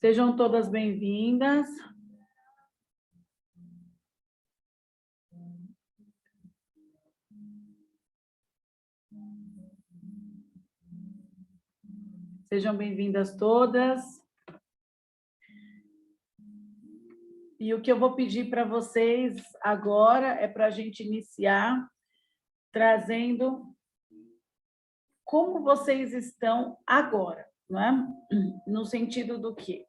Sejam todas bem-vindas. Sejam bem-vindas todas. E o que eu vou pedir para vocês agora é para a gente iniciar trazendo como vocês estão agora, não é? No sentido do quê?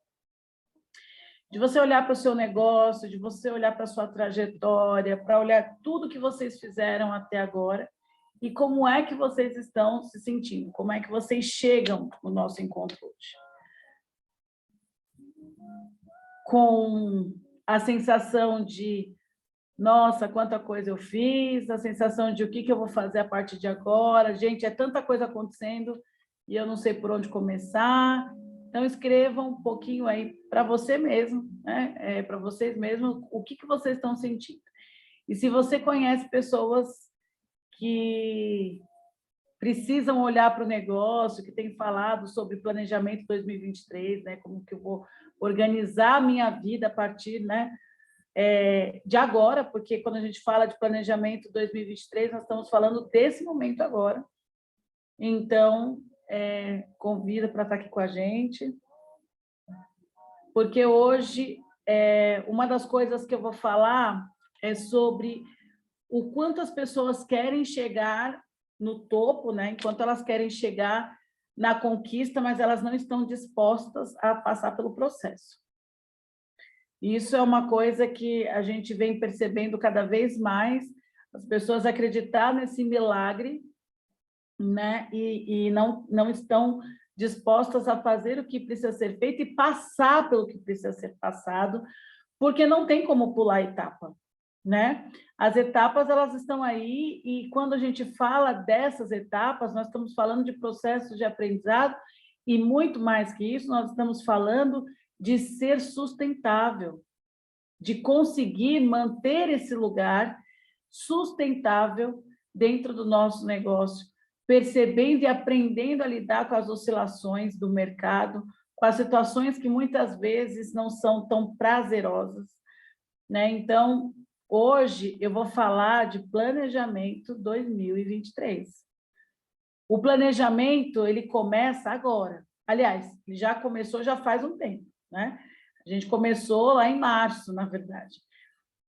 De você olhar para o seu negócio, de você olhar para a sua trajetória, para olhar tudo que vocês fizeram até agora e como é que vocês estão se sentindo, como é que vocês chegam no nosso encontro hoje. Com a sensação de, nossa, quanta coisa eu fiz, a sensação de o que eu vou fazer a partir de agora, gente, é tanta coisa acontecendo e eu não sei por onde começar. Então, escrevam um pouquinho aí para você mesmo, né? Para vocês mesmos, o que vocês estão sentindo. E se você conhece pessoas que precisam olhar para o negócio, que têm falado sobre planejamento 2023, né? Como que eu vou organizar a minha vida a partir, né? De agora, porque quando a gente fala de planejamento 2023, nós estamos falando desse momento agora. Então, convido para estar aqui com a gente, porque hoje uma das coisas que eu vou falar é sobre o quanto as pessoas querem chegar no topo, né? Enquanto elas querem chegar na conquista, mas elas não estão dispostas a passar pelo processo. Isso é uma coisa que a gente vem percebendo cada vez mais, as pessoas acreditar nesse milagre, né? E não estão dispostas a fazer o que precisa ser feito e passar pelo que precisa ser passado, porque não tem como pular a etapa, né? As etapas, elas estão aí, e quando a gente fala dessas etapas, nós estamos falando de processos de aprendizado, e muito mais que isso, nós estamos falando de ser sustentável, de conseguir manter esse lugar sustentável dentro do nosso negócio, percebendo e aprendendo a lidar com as oscilações do mercado, com as situações que muitas vezes não são tão prazerosas, né? Então, hoje eu vou falar de planejamento 2023. O planejamento, ele começa agora. Aliás, ele já começou já faz um tempo, né? A gente começou lá em março, na verdade.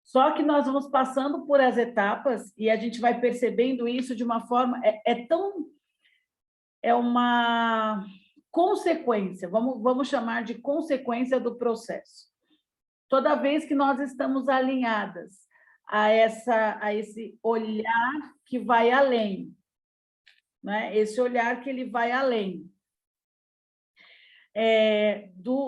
Só que nós vamos passando por as etapas e a gente vai percebendo isso de uma forma... É uma consequência, vamos chamar de consequência do processo. Toda vez que nós estamos alinhadas a esse olhar que vai além, né? Esse olhar que ele vai além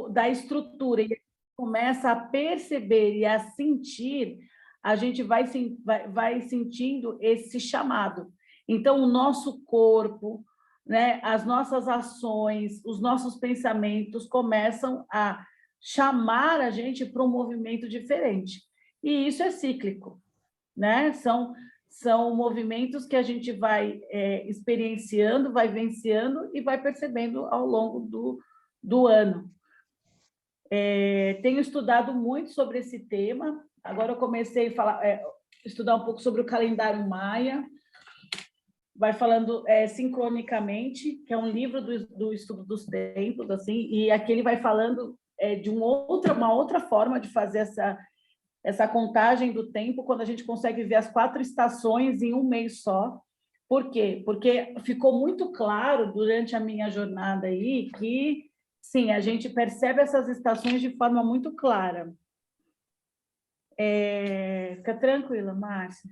da estrutura, e começa a perceber e a sentir, a gente vai sentindo esse chamado. Então, o nosso corpo, né, as nossas ações, os nossos pensamentos começam a chamar a gente para um movimento diferente. E isso é cíclico, né? São movimentos que a gente vai experienciando, vai vivenciando e vai percebendo ao longo do ano. Tenho estudado muito sobre esse tema, agora eu comecei a estudar um pouco sobre o calendário maia, vai falando sincronicamente, que é um livro do estudo dos tempos, assim, e aqui ele vai falando de uma outra forma de fazer essa contagem do tempo, quando a gente consegue ver as 4 estações em um mês só. Por quê? Porque ficou muito claro durante a minha jornada aí que, sim, a gente percebe essas estações de forma muito clara. Fica tranquila, Márcia.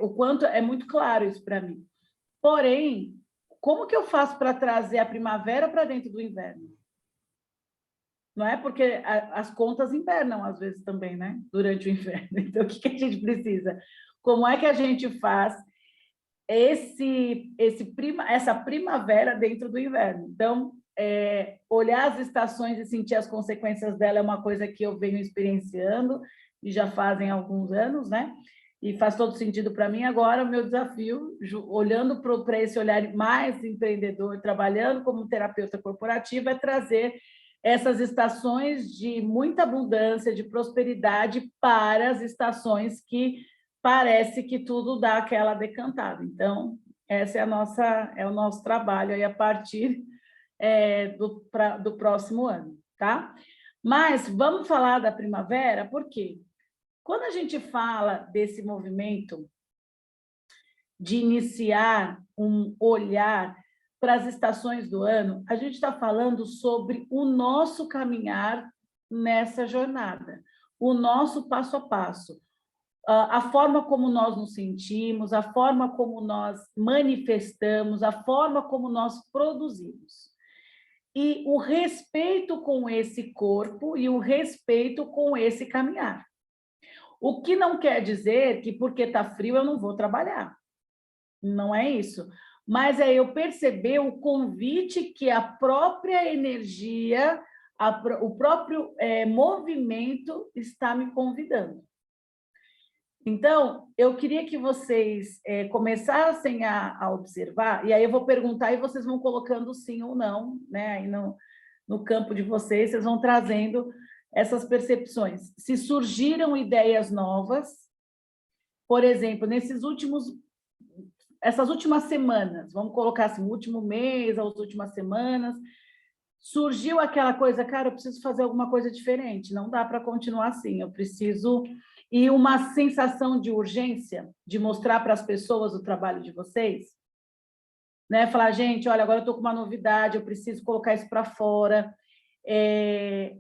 O quanto é muito claro isso para mim. Porém, como que eu faço para trazer a primavera para dentro do inverno? Não é porque as contas invernam às vezes também, né? Durante o inverno. Então, o que a gente precisa? Como é que a gente faz essa primavera dentro do inverno? Então, olhar as estações e sentir as consequências dela é uma coisa que eu venho experienciando e já fazem alguns anos, né? E faz todo sentido para mim. Agora, o meu desafio, olhando para esse olhar mais empreendedor, trabalhando como terapeuta corporativa, é trazer essas estações de muita abundância, de prosperidade, para as estações que parece que tudo dá aquela decantada. Então, essa é o nosso trabalho aí a partir do próximo ano, tá? Mas vamos falar da primavera, por quê? Quando a gente fala desse movimento de iniciar um olhar para as estações do ano, a gente está falando sobre o nosso caminhar nessa jornada, o nosso passo a passo, a forma como nós nos sentimos, a forma como nós manifestamos, a forma como nós produzimos. E o respeito com esse corpo e o respeito com esse caminhar. O que não quer dizer que porque está frio eu não vou trabalhar. Não é isso. Mas é eu perceber o convite que a própria energia, o próprio movimento está me convidando. Então, eu queria que vocês começassem a observar, e aí eu vou perguntar e vocês vão colocando sim ou não, né? Aí no campo de vocês, vocês vão trazendo essas percepções. Se surgiram ideias novas, por exemplo, essas últimas semanas, vamos colocar assim, o último mês, as últimas semanas, surgiu aquela coisa, cara, eu preciso fazer alguma coisa diferente, não dá para continuar assim, eu preciso... E uma sensação de urgência, de mostrar para as pessoas o trabalho de vocês, né? Falar, gente, olha, agora eu estou com uma novidade, eu preciso colocar isso para fora.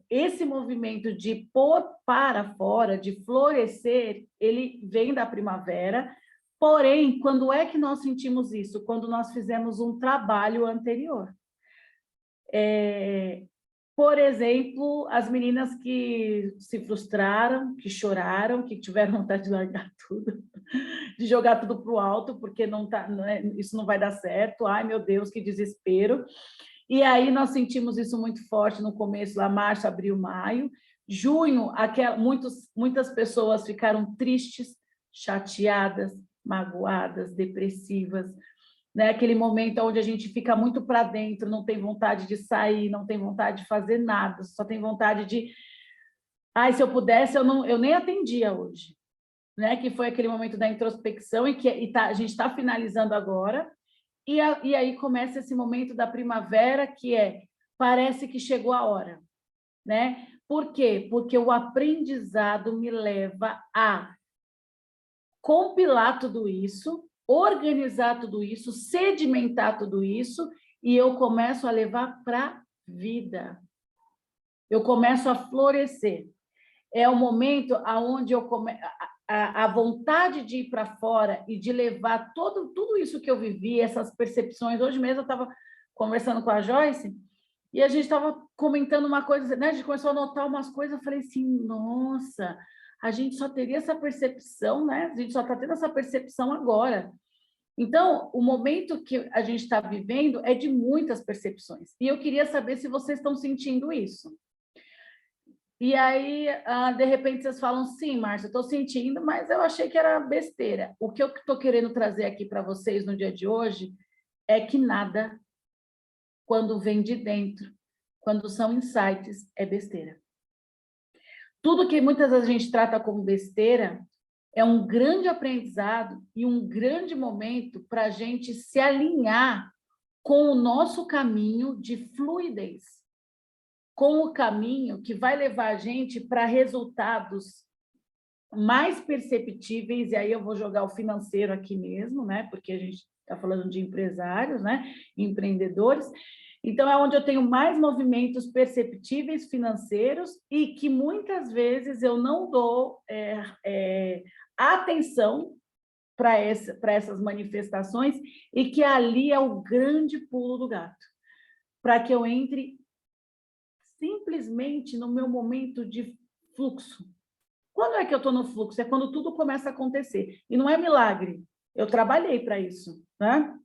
Esse movimento de pôr para fora, de florescer, ele vem da primavera, porém, quando é que nós sentimos isso? Quando nós fizemos um trabalho anterior. Por exemplo, as meninas que se frustraram, que choraram, que tiveram vontade de largar tudo, de jogar tudo para o alto, porque isso não vai dar certo. Ai, meu Deus, que desespero. E aí nós sentimos isso muito forte no começo, lá março, abril, maio. Junho, muitas pessoas ficaram tristes, chateadas, magoadas, depressivas, né? Aquele momento onde a gente fica muito para dentro, não tem vontade de sair, não tem vontade de fazer nada, só tem vontade de... Ai, se eu pudesse, eu nem atendia hoje, né? Que foi aquele momento da introspecção a gente está finalizando agora, e aí começa esse momento da primavera, que parece que chegou a hora, né? Por quê? Porque o aprendizado me leva a compilar tudo isso, organizar tudo isso, sedimentar tudo isso, e eu começo a levar para a vida. Eu começo a florescer. É o momento onde a vontade de ir para fora e de levar tudo isso que eu vivi, essas percepções. Hoje mesmo eu estava conversando com a Joyce e a gente estava comentando uma coisa, né? A gente começou a notar umas coisas, eu falei assim, nossa, a gente só teria essa percepção, né? A gente só está tendo essa percepção agora. Então, o momento que a gente está vivendo é de muitas percepções. E eu queria saber se vocês estão sentindo isso. E aí, de repente, vocês falam, sim, Márcia, eu estou sentindo, mas eu achei que era besteira. O que eu estou querendo trazer aqui para vocês no dia de hoje é que nada, quando vem de dentro, quando são insights, é besteira. Tudo que muitas vezes a gente trata como besteira é um grande aprendizado e um grande momento para a gente se alinhar com o nosso caminho de fluidez, com o caminho que vai levar a gente para resultados mais perceptíveis, e aí eu vou jogar o financeiro aqui mesmo, né? Porque a gente está falando de empresários, né? Empreendedores. Então, é onde eu tenho mais movimentos perceptíveis financeiros e que muitas vezes eu não dou atenção para essas manifestações e que ali é o grande pulo do gato, para que eu entre simplesmente no meu momento de fluxo. Quando é que eu estou no fluxo? É quando tudo começa a acontecer. E não é milagre. Eu trabalhei para isso, né?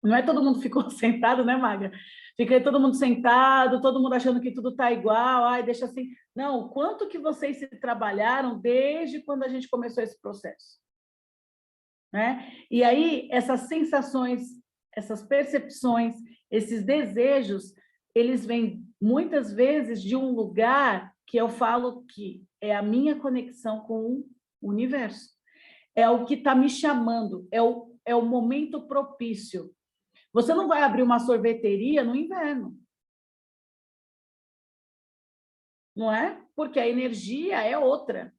Não é todo mundo ficou sentado, né, Maga? Fica todo mundo sentado, todo mundo achando que tudo está igual, ai, deixa assim. Não, quanto que vocês se trabalharam desde quando a gente começou esse processo? Né? E aí, essas sensações, essas percepções, esses desejos, eles vêm muitas vezes de um lugar que eu falo que é a minha conexão com o universo. É o que está me chamando, é o momento propício. Você não vai abrir uma sorveteria no inverno, não é? Porque a energia é outra,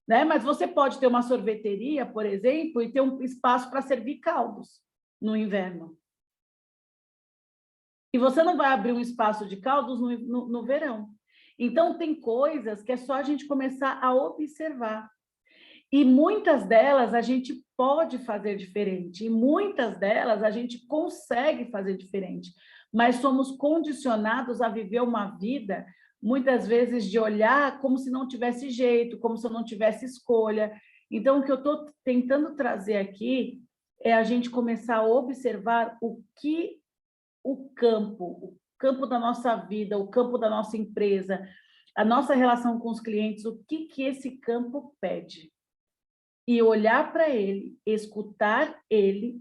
né? Mas você pode ter uma sorveteria, por exemplo, e ter um espaço para servir caldos no inverno. E você não vai abrir um espaço de caldos no verão. Então, tem coisas que é só a gente começar a observar. E muitas delas a gente pode fazer diferente, e muitas delas a gente consegue fazer diferente, mas somos condicionados a viver uma vida, muitas vezes, de olhar como se não tivesse jeito, como se eu não tivesse escolha. Então, o que eu estou tentando trazer aqui é a gente começar a observar o que o campo da nossa vida, o campo da nossa empresa, a nossa relação com os clientes, o que esse campo pede. E olhar para ele, escutar ele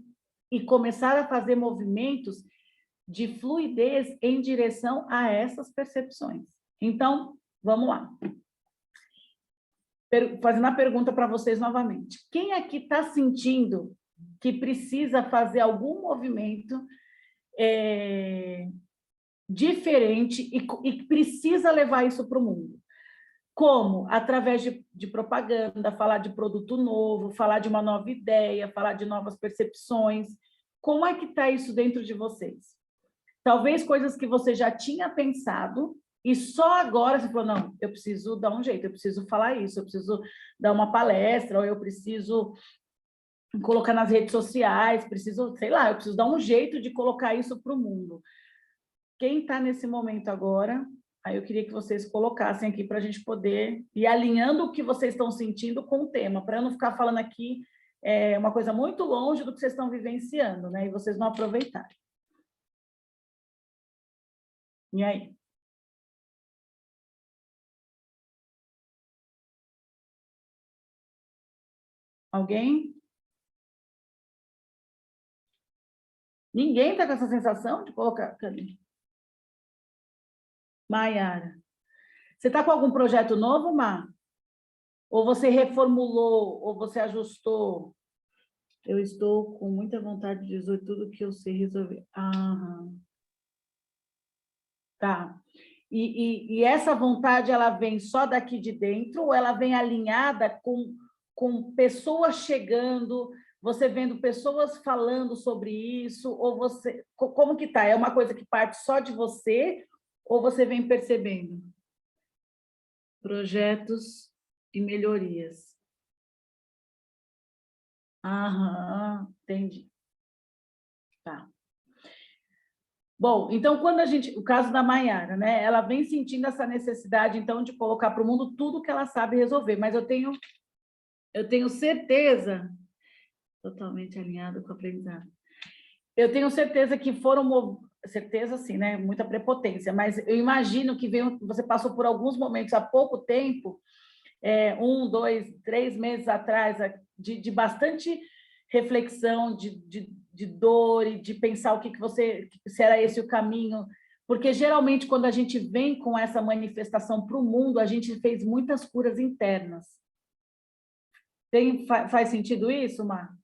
e começar a fazer movimentos de fluidez em direção a essas percepções. Então, vamos lá. Fazendo a pergunta para vocês novamente. Quem aqui está sentindo que precisa fazer algum movimento diferente e precisa levar isso para o mundo? Como? Através de propaganda, falar de produto novo, falar de uma nova ideia, falar de novas percepções. Como é que está isso dentro de vocês? Talvez coisas que você já tinha pensado e só agora você falou, não, eu preciso dar um jeito, eu preciso falar isso, eu preciso dar uma palestra, ou eu preciso colocar nas redes sociais, preciso, sei lá, eu preciso dar um jeito de colocar isso para o mundo. Quem está nesse momento agora? Aí eu queria que vocês colocassem aqui para a gente poder ir alinhando o que vocês estão sentindo com o tema, para eu não ficar falando aqui uma coisa muito longe do que vocês estão vivenciando, né? E vocês não aproveitarem. E aí? Alguém? Ninguém está com essa sensação de colocar... Cadê? Maiara. Você está com algum projeto novo, Má? Ou você reformulou, ou você ajustou? Eu estou com muita vontade de resolver tudo que eu sei resolver. Tá. E essa vontade, ela vem só daqui de dentro ou ela vem alinhada com pessoas chegando, você vendo pessoas falando sobre isso, ou você... Como que tá? É uma coisa que parte só de você ou você vem percebendo? Projetos e melhorias. Entendi. Tá. Bom, então, quando a gente... O caso da Maiara, né? Ela vem sentindo essa necessidade, então, de colocar para o mundo tudo que ela sabe resolver, mas eu tenho certeza, totalmente alinhado com o aprendizado, eu tenho certeza que foram... Certeza, sim, né? Muita prepotência, mas eu imagino que você passou por alguns momentos há pouco tempo, 1, 2, 3 meses atrás, de bastante reflexão, de dor e de pensar o que você... se era esse o caminho, porque geralmente quando a gente vem com essa manifestação para o mundo, a gente fez muitas curas internas. Faz sentido isso, Mar?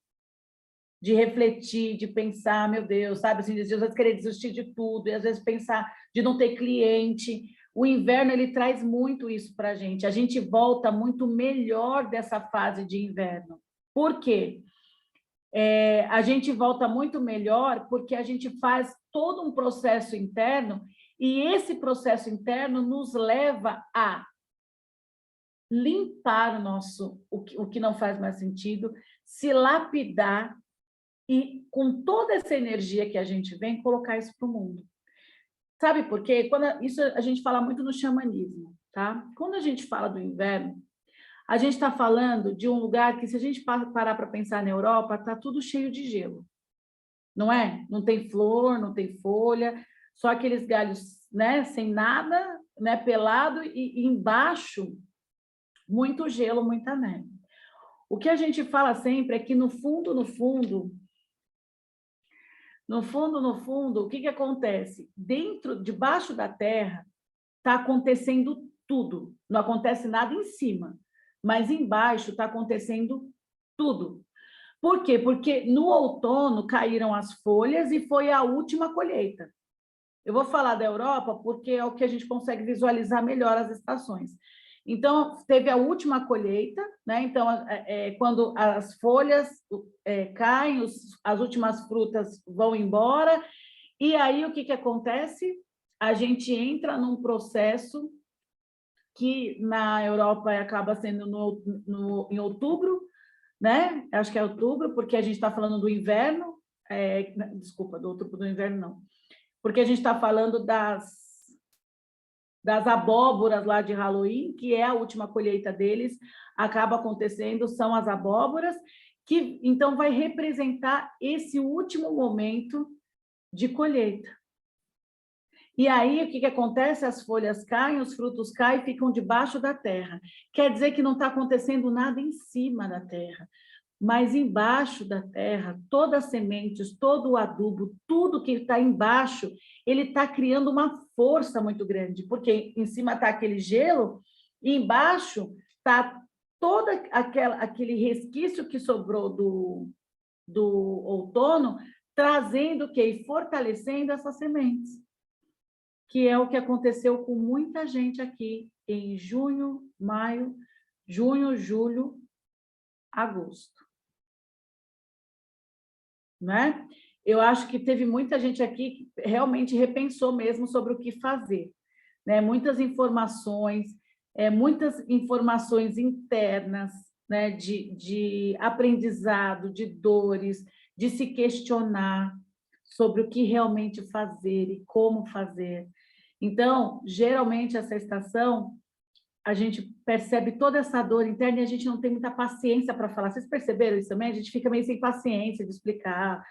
De refletir, de pensar, meu Deus, sabe? Assim, às vezes querer desistir de tudo, e às vezes pensar de não ter cliente. O inverno, ele traz muito isso para a gente. A gente volta muito melhor dessa fase de inverno. Por quê? A gente volta muito melhor porque a gente faz todo um processo interno e esse processo interno nos leva a limpar o que não faz mais sentido, se lapidar e, com toda essa energia que a gente vem, colocar isso para o mundo. Sabe por quê? Isso a gente fala muito no xamanismo, tá? Quando a gente fala do inverno, a gente está falando de um lugar que, se a gente parar para pensar na Europa, está tudo cheio de gelo, não é? Não tem flor, não tem folha, só aqueles galhos, né, sem nada, né, pelado, e embaixo muito gelo, muita neve. O que a gente fala sempre é que, no fundo, no fundo, o que que acontece? Debaixo da terra, está acontecendo tudo. Não acontece nada em cima, mas embaixo está acontecendo tudo. Por quê? Porque no outono caíram as folhas e foi a última colheita. Eu vou falar da Europa porque é o que a gente consegue visualizar melhor as estações. Então, teve a última colheita, né? Então, quando as folhas caem, as últimas frutas vão embora, e aí o que que acontece? A gente entra num processo que na Europa acaba sendo em outubro, né? Acho que é outubro, porque a gente está falando do inverno, desculpa, do outubro do inverno, não. Porque a gente está falando das abóboras lá de Halloween, que é a última colheita deles, acaba acontecendo, são as abóboras, que então vai representar esse último momento de colheita. E aí, o que que acontece? As folhas caem, os frutos caem e ficam debaixo da terra. Quer dizer que não está acontecendo nada em cima da terra, mas embaixo da terra, todas as sementes, todo o adubo, tudo que está embaixo, ele está criando uma força muito grande, porque em cima está aquele gelo, e embaixo está todo aquele resquício que sobrou do outono, trazendo o quê? E fortalecendo essas sementes, que é o que aconteceu com muita gente aqui em junho, julho, agosto. Né? Eu acho que teve muita gente aqui que realmente repensou mesmo sobre o que fazer. Né? Muitas informações internas, né? de aprendizado, de dores, de se questionar sobre o que realmente fazer e como fazer. Então, geralmente, essa estação, a gente percebe toda essa dor interna e a gente não tem muita paciência para falar. Vocês perceberam isso também? A gente fica meio sem paciência de explicar.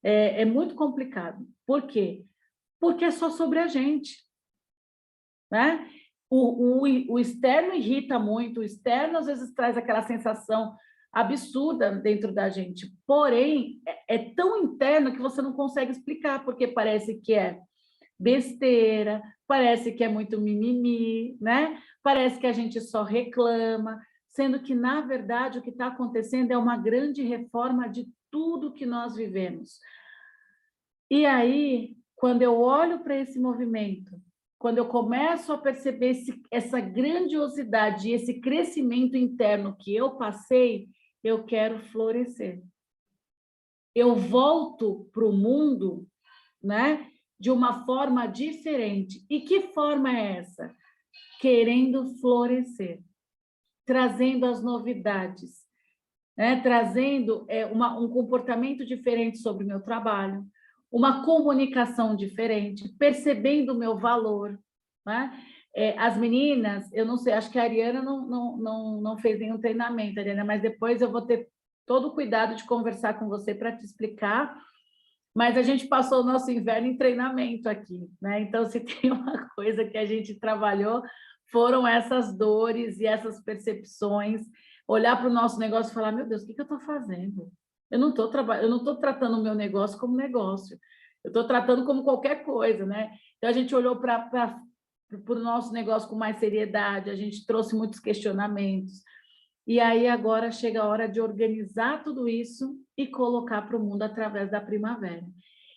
É muito complicado. Por quê? Porque é só sobre a gente. Né? O externo irrita muito, o externo às vezes traz aquela sensação absurda dentro da gente. Porém, é tão interno que você não consegue explicar, porque parece que é besteira, parece que é muito mimimi, né? Parece que a gente só reclama, sendo que, na verdade, o que está acontecendo é uma grande reforma de tudo que nós vivemos. E aí, quando eu olho para esse movimento, quando eu começo a perceber essa grandiosidade, esse crescimento interno que eu passei, eu quero florescer. Eu volto para o mundo, né? De uma forma diferente. E que forma é essa? Querendo florescer, trazendo as novidades, né? Trazendo um comportamento diferente sobre o meu trabalho, uma comunicação diferente, percebendo o meu valor. Né? As meninas, eu não sei, acho que a Ariana não fez nenhum treinamento, Ariana, mas depois eu vou ter todo o cuidado de conversar com você para te explicar. Mas a gente passou o nosso inverno em treinamento aqui, né? Então, se tem uma coisa que a gente trabalhou, foram essas dores e essas percepções, olhar para o nosso negócio e falar, meu Deus, o que eu estou fazendo? Eu não estou tratando o meu negócio como negócio, eu estou tratando como qualquer coisa, né? Então, a gente olhou para o nosso negócio com mais seriedade, a gente trouxe muitos questionamentos, e aí agora chega a hora de organizar tudo isso e colocar para o mundo através da primavera.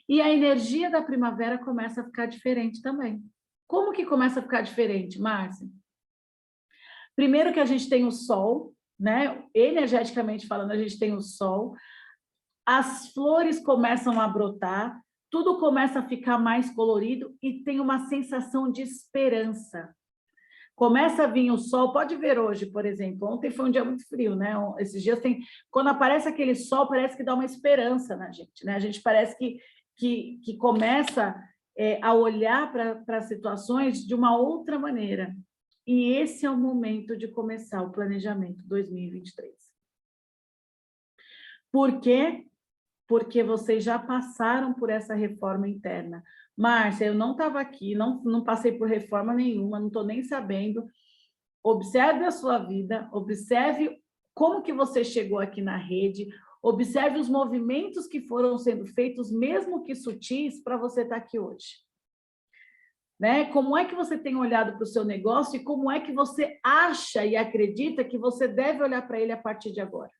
E a energia da primavera começa a ficar diferente também. Como que começa a ficar diferente, Márcia? Primeiro que a gente tem o sol, né? Energeticamente falando, a gente tem o sol, as flores começam a brotar, tudo começa a ficar mais colorido e tem uma sensação de esperança. Começa a vir o sol, pode ver hoje, por exemplo, ontem foi um dia muito frio, né? Esses dias quando aparece aquele sol, parece que dá uma esperança na gente, né? A gente parece que começa a olhar para as situações de uma outra maneira. E esse é o momento de começar o planejamento 2023. Por quê? Porque vocês já passaram por essa reforma interna. Márcia, eu não estava aqui, não passei por reforma nenhuma, não estou nem sabendo. Observe a sua vida, observe como que você chegou aqui na rede, Observe os movimentos que foram sendo feitos, mesmo que sutis, para você estar aqui hoje. Né? Como é que você tem olhado para o seu negócio e como é que você acha e acredita que você deve olhar para ele a partir de agora?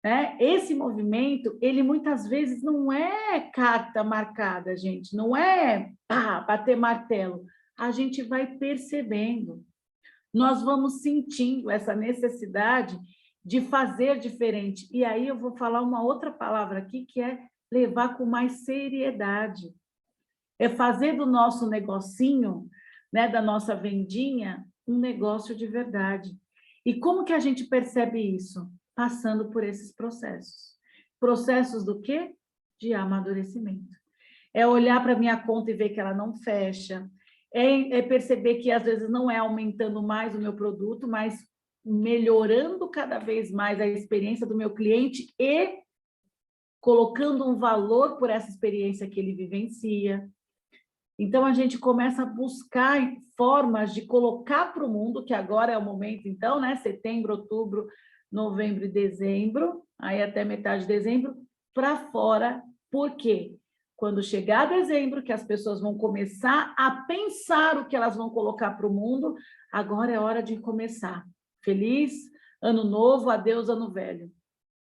Né? Esse movimento, ele muitas vezes não é carta marcada, gente, não é bater martelo. A gente vai percebendo, nós vamos sentindo essa necessidade de fazer diferente. E aí eu vou falar uma outra palavra aqui, que é levar com mais seriedade. É fazer do nosso negocinho, né, da nossa vendinha, um negócio de verdade. E como que a gente percebe isso? Passando por esses processos. Processos do quê? De amadurecimento. É olhar para a minha conta e ver que ela não fecha. É perceber que, às vezes, não é aumentando mais o meu produto, mas melhorando cada vez mais a experiência do meu cliente e colocando um valor por essa experiência que ele vivencia. Então, a gente começa a buscar formas de colocar para o mundo, que agora é o momento, então, né? Setembro, outubro, novembro e dezembro, aí até metade de dezembro, para fora. Por quê? Quando chegar dezembro, que as pessoas vão começar a pensar o que elas vão colocar para o mundo, agora é hora de começar. Feliz ano novo, adeus ano velho.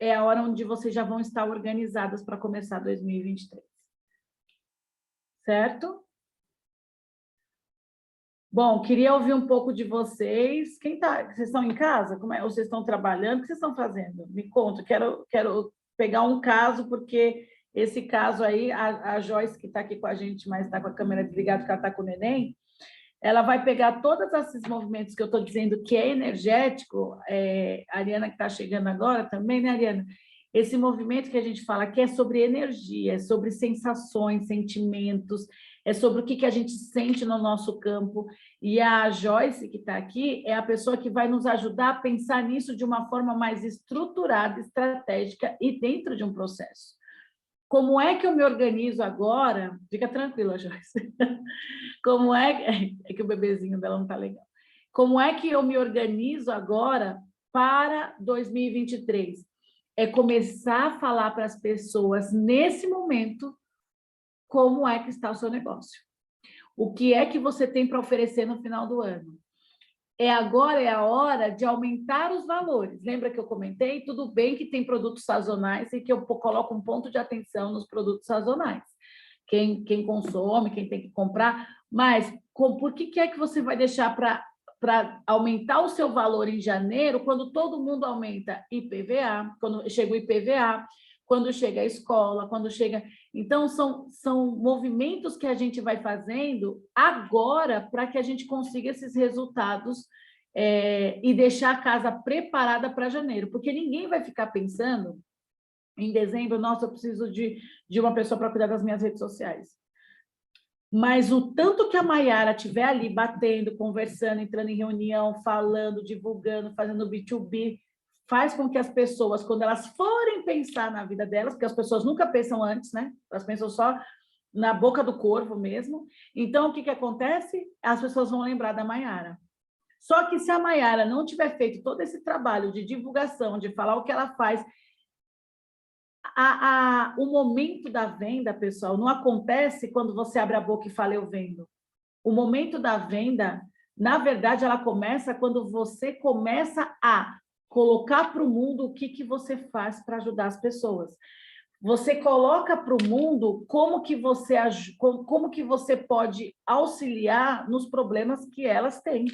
É a hora onde vocês já vão estar organizadas para começar 2023. Certo? Bom, queria ouvir um pouco de vocês. Quem tá? Vocês estão em casa? Como é? Ou vocês estão trabalhando? O que vocês estão fazendo? Me conta. Quero pegar um caso, porque esse caso aí, a Joyce, que está aqui com a gente, mas está com a câmera desligada, porque ela está com o neném, ela vai pegar todos esses movimentos que eu estou dizendo que é energético, a Ariana que está chegando agora também, né, Ariana? Esse movimento que a gente fala que é sobre energia, é sobre sensações, sentimentos, é sobre o que a gente sente no nosso campo. E a Joyce, que está aqui, é a pessoa que vai nos ajudar a pensar nisso de uma forma mais estruturada, estratégica e dentro de um processo. Como é que eu me organizo agora? Fica tranquila, Joyce. Como é que o bebezinho dela não está legal. Como é que eu me organizo agora para 2023? É começar a falar para as pessoas, nesse momento, como é que está o seu negócio. O que é que você tem para oferecer no final do ano? Agora é a hora de aumentar os valores. Lembra que eu comentei? Tudo bem que tem produtos sazonais e que eu coloco um ponto de atenção nos produtos sazonais. Quem consome, quem tem que comprar, mas por que é que você vai deixar para aumentar o seu valor em janeiro, quando todo mundo aumenta IPVA, quando chega o IPVA, quando chega a escola, quando chega... Então, são movimentos que a gente vai fazendo agora para que a gente consiga esses resultados e deixar a casa preparada para janeiro, porque ninguém vai ficar pensando em dezembro, nossa, eu preciso de uma pessoa para cuidar das minhas redes sociais. Mas o tanto que a Maiara estiver ali batendo, conversando, entrando em reunião, falando, divulgando, fazendo B2B, faz com que as pessoas, quando elas forem pensar na vida delas, porque as pessoas nunca pensam antes, né? Elas pensam só na boca do corvo mesmo. Então, o que acontece? As pessoas vão lembrar da Maiara. Só que se a Maiara não tiver feito todo esse trabalho de divulgação, de falar o que ela faz, o momento da venda, pessoal, não acontece quando você abre a boca e fala, eu vendo. O momento da venda, na verdade, ela começa quando você começa a colocar para o mundo o que você faz para ajudar as pessoas. Você coloca para o mundo como que você pode auxiliar nos problemas que elas têm.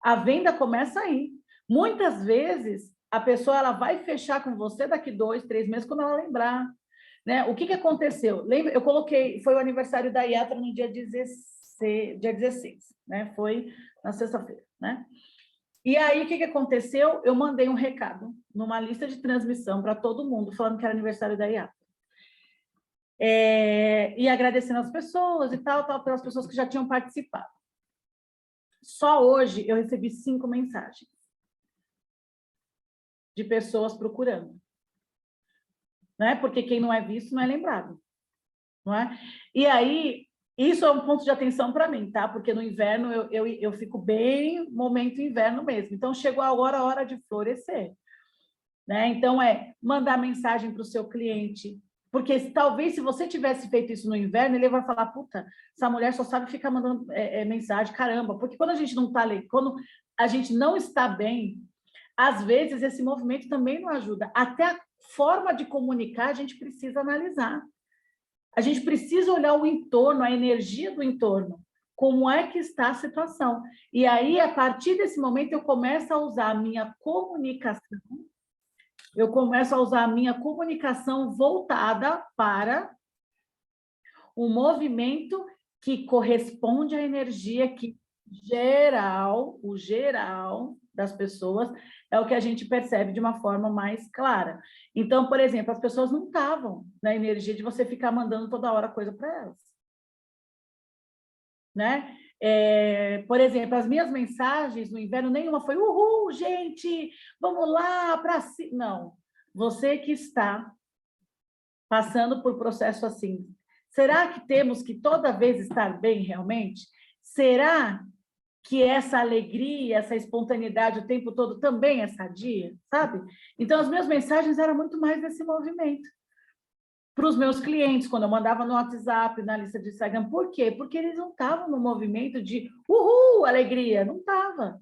A venda começa aí. Muitas vezes, a pessoa ela vai fechar com você daqui 2, 3 meses, quando ela lembrar. Né? O que aconteceu? Lembra, eu coloquei, foi o aniversário da Yatra no dia 16, né? Foi na sexta-feira. Né? E aí, o que aconteceu? Eu mandei um recado numa lista de transmissão para todo mundo, falando que era aniversário da Yatra. E agradecendo as pessoas e tal, pelas pessoas que já tinham participado. Só hoje eu recebi 5 mensagens de pessoas procurando. Né? Porque quem não é visto não é lembrado. Não é? E aí, isso é um ponto de atenção para mim, tá? Porque no inverno eu fico bem momento inverno mesmo. Então, chegou a hora de florescer. né? Então, mandar mensagem para o seu cliente, porque talvez se você tivesse feito isso no inverno, ele vai falar, puta, essa mulher só sabe ficar mandando mensagem, caramba, porque quando a gente não está quando a gente não está bem, às vezes esse movimento também não ajuda. Até a forma de comunicar a gente precisa analisar. A gente precisa olhar o entorno, a energia do entorno, como é que está a situação. E aí, a partir desse momento, eu começo a usar a minha comunicação voltada para um movimento que corresponde à energia que o geral das pessoas é o que a gente percebe de uma forma mais clara. Então, por exemplo, as pessoas não estavam na energia de você ficar mandando toda hora coisa para elas, né? Por exemplo, as minhas mensagens no inverno, nenhuma foi uhul, gente, vamos lá para cima. Não, você que está passando por processo assim, será que temos que toda vez estar bem realmente? Será que essa alegria, essa espontaneidade o tempo todo também é sadia, sabe? Então, as minhas mensagens eram muito mais nesse movimento. Para os meus clientes, quando eu mandava no WhatsApp, na lista de Instagram. Por quê? Porque eles não estavam no movimento de uhul, alegria, não estava.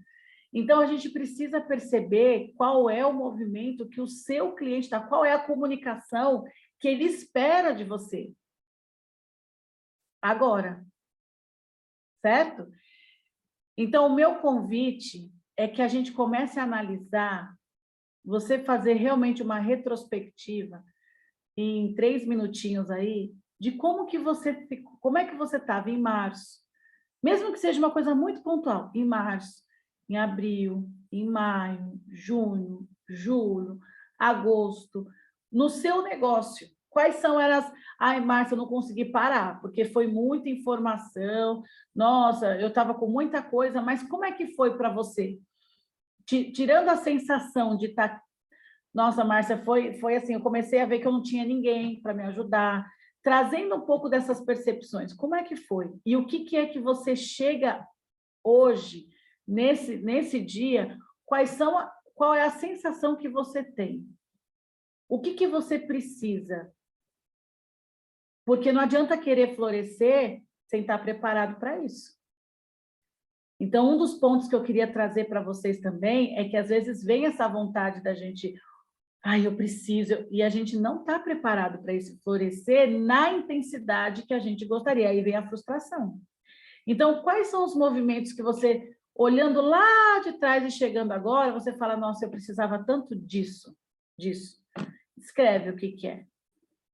Então, a gente precisa perceber qual é o movimento que o seu cliente está, qual é a comunicação que ele espera de você. Agora, certo? Então, o meu convite é que a gente comece a analisar, você fazer realmente uma retrospectiva em 3 minutinhos aí, de como é que você estava em março, mesmo que seja uma coisa muito pontual, em março, em abril, em maio, junho, julho, agosto, no seu negócio. Quais são elas? Ai, Márcia, eu não consegui parar, porque foi muita informação. Nossa, eu estava com muita coisa, mas como é que foi para você? Tirando a sensação de estar... Nossa, Márcia, foi assim, eu comecei a ver que eu não tinha ninguém para me ajudar, trazendo um pouco dessas percepções. Como é que foi? E o que é que você chega hoje, nesse dia, qual é a sensação que você tem? O que você precisa? Porque não adianta querer florescer sem estar preparado para isso. Então, um dos pontos que eu queria trazer para vocês também é que, às vezes, vem essa vontade da gente, eu preciso, e a gente não está preparado para isso florescer na intensidade que a gente gostaria. Aí vem a frustração. Então, quais são os movimentos que você, olhando lá de trás e chegando agora, você fala, nossa, eu precisava tanto disso. Escreve o que é.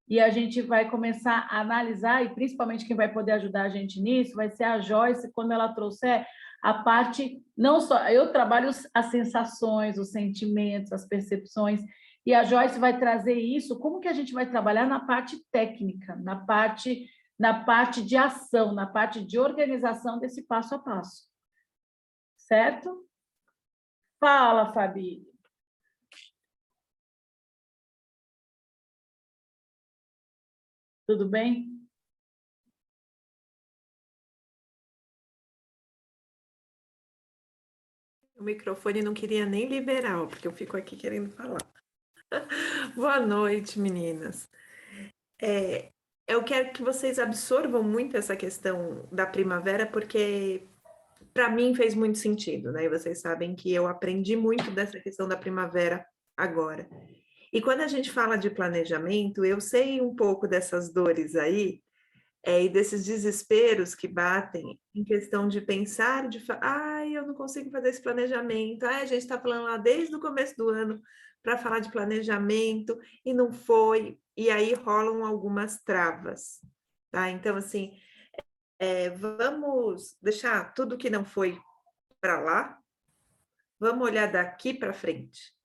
E a gente vai começar a analisar, e principalmente quem vai poder ajudar a gente nisso vai ser a Joyce, quando ela trouxer a parte, não só, eu trabalho as sensações, os sentimentos, as percepções, e a Joyce vai trazer isso, como que a gente vai trabalhar na parte técnica, na parte de ação, na parte de organização desse passo a passo. Certo? Fala, Fabi. Tudo bem? O microfone não queria nem liberar, porque eu fico aqui querendo falar. Boa noite, meninas. Eu quero que vocês absorvam muito essa questão da primavera, porque para mim fez muito sentido, né? E vocês sabem que eu aprendi muito dessa questão da primavera agora. E quando a gente fala de planejamento, eu sei um pouco dessas dores aí, e desses desesperos que batem em questão de pensar, eu não consigo fazer esse planejamento. A gente está falando lá desde o começo do ano para falar de planejamento e não foi, e aí rolam algumas travas, tá? Então, assim, vamos deixar tudo que não foi para lá, vamos olhar daqui para frente.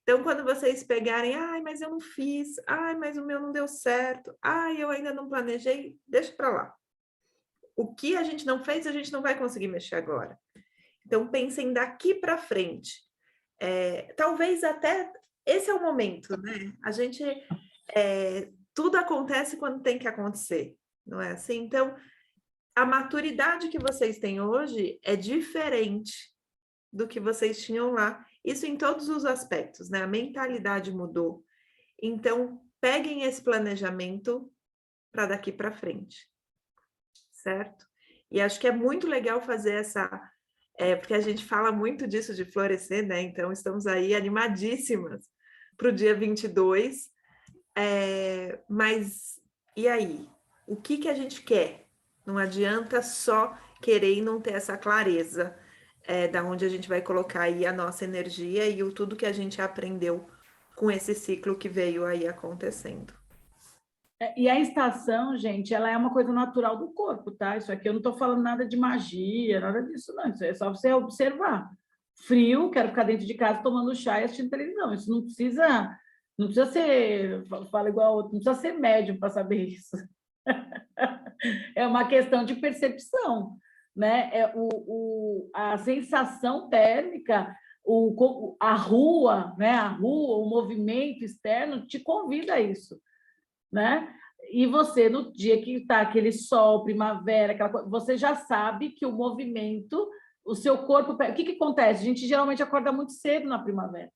Então, quando vocês pegarem, mas eu não fiz, mas o meu não deu certo, eu ainda não planejei, deixa para lá. O que a gente não fez, a gente não vai conseguir mexer agora. Então, pensem daqui para frente. Talvez até esse é o momento, né? A gente, tudo acontece quando tem que acontecer, não é assim? Então, a maturidade que vocês têm hoje é diferente do que vocês tinham lá. Isso em todos os aspectos, né? A mentalidade mudou. Então, peguem esse planejamento para daqui para frente, certo? E acho que é muito legal fazer porque a gente fala muito disso de florescer, né? Então, estamos aí animadíssimas para o dia 22. Mas e aí? O que a gente quer? Não adianta só querer e não ter essa clareza da onde a gente vai colocar aí a nossa energia e tudo que a gente aprendeu com esse ciclo que veio aí acontecendo. E a estação, gente, ela é uma coisa natural do corpo, tá? Isso aqui eu não estou falando nada de magia, nada disso, não. Isso é só você observar. Frio, quero ficar dentro de casa tomando chá e assistindo televisão. Isso não precisa ser, fala igual outro, não precisa ser médium para saber isso. É uma questão de percepção, né? A sensação térmica, a rua, né? A rua, o movimento externo te convida a isso, né? E você, no dia que está aquele sol, primavera, aquela coisa, você já sabe que o movimento, o seu corpo... O que acontece? A gente geralmente acorda muito cedo na primavera,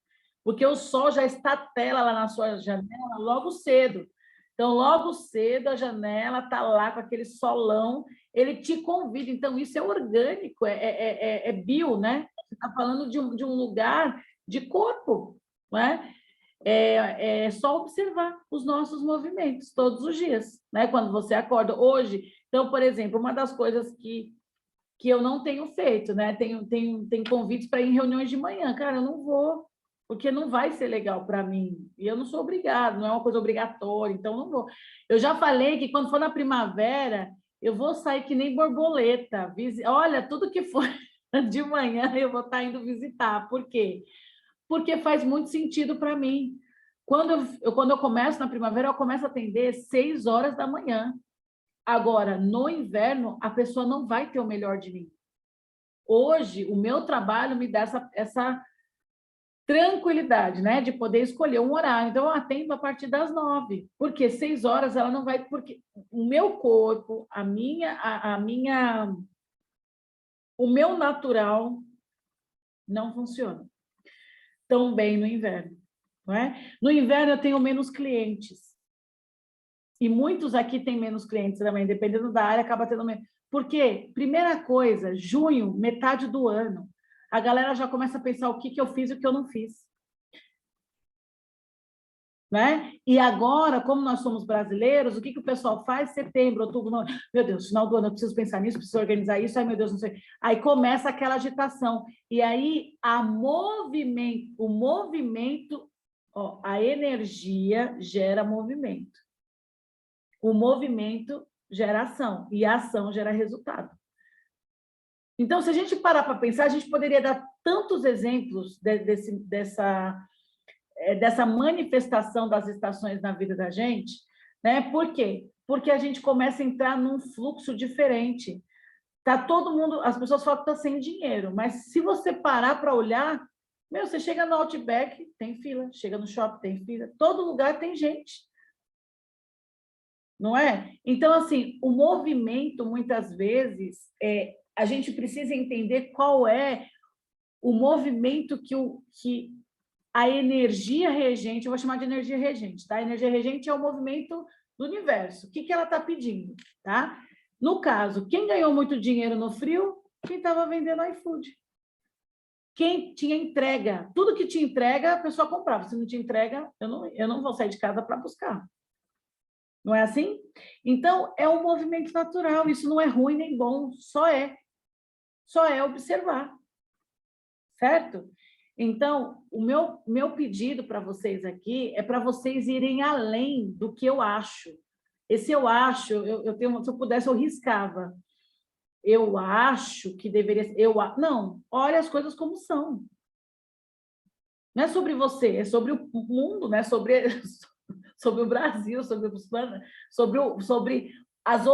porque o sol já está tela lá na sua janela logo cedo. Então, logo cedo, a janela está lá com aquele solão, ele te convida. Então, isso é orgânico, é bio, né? Você está falando de um lugar de corpo, não é? É só observar os nossos movimentos todos os dias, né? Quando você acorda. Hoje, então, por exemplo, uma das coisas que eu não tenho feito, né? Tem convites para ir em reuniões de manhã. Cara, eu não vou, porque não vai ser legal para mim. E eu não sou obrigado, não é uma coisa obrigatória, então não vou. Eu já falei que quando for na primavera, eu vou sair que nem borboleta. Olha, tudo que for de manhã eu vou estar indo visitar. Por quê? Porque faz muito sentido para mim. Quando eu começo na primavera, eu começo a atender 6 horas da manhã. Agora, no inverno, a pessoa não vai ter o melhor de mim. Hoje, o meu trabalho me dá essa tranquilidade, né? De poder escolher um horário. Então, eu atendo a partir das 9, porque 6 horas ela não vai... Porque o meu corpo, o meu natural não funciona tão bem no inverno, não é? No inverno eu tenho menos clientes. E muitos aqui têm menos clientes também, dependendo da área, acaba tendo menos. Por quê? Primeira coisa, junho, metade do ano, a galera já começa a pensar o que eu fiz e o que eu não fiz. Né? E agora, como nós somos brasileiros, o que o pessoal faz? Setembro, outubro, novembro. Meu Deus, final do ano eu preciso pensar nisso, preciso organizar isso, ai meu Deus, não sei. Aí começa aquela agitação. E aí o movimento, ó, a energia gera movimento. O movimento gera ação, e a ação gera resultado. Então, se a gente parar para pensar, a gente poderia dar tantos exemplos dessa manifestação das estações na vida da gente, né? Por quê? Porque a gente começa a entrar num fluxo diferente. Tá todo mundo, as pessoas falam que está sem dinheiro, mas se você parar para olhar, você chega no Outback, tem fila, chega no shopping, tem fila, todo lugar tem gente. Não é? Então, assim, o movimento, muitas vezes, a gente precisa entender qual é o movimento que a energia regente, eu vou chamar de energia regente, tá? A energia regente é o movimento do universo. O que ela está pedindo, tá? No caso, quem ganhou muito dinheiro no frio? Quem estava vendendo iFood. Quem tinha entrega. Tudo que tinha entrega, a pessoa comprava. Se não tinha entrega, eu não vou sair de casa para buscar. Não é assim? Então, é um movimento natural. Isso não é ruim nem bom, só é. Só é observar. Certo? Então, o meu pedido para vocês aqui é para vocês irem além do que eu acho. Esse eu acho, se eu pudesse, eu riscava. Eu acho que deveria ser. Não, olha as coisas como são. Não é sobre você, é sobre o mundo, né? Sobre o Brasil, sobre as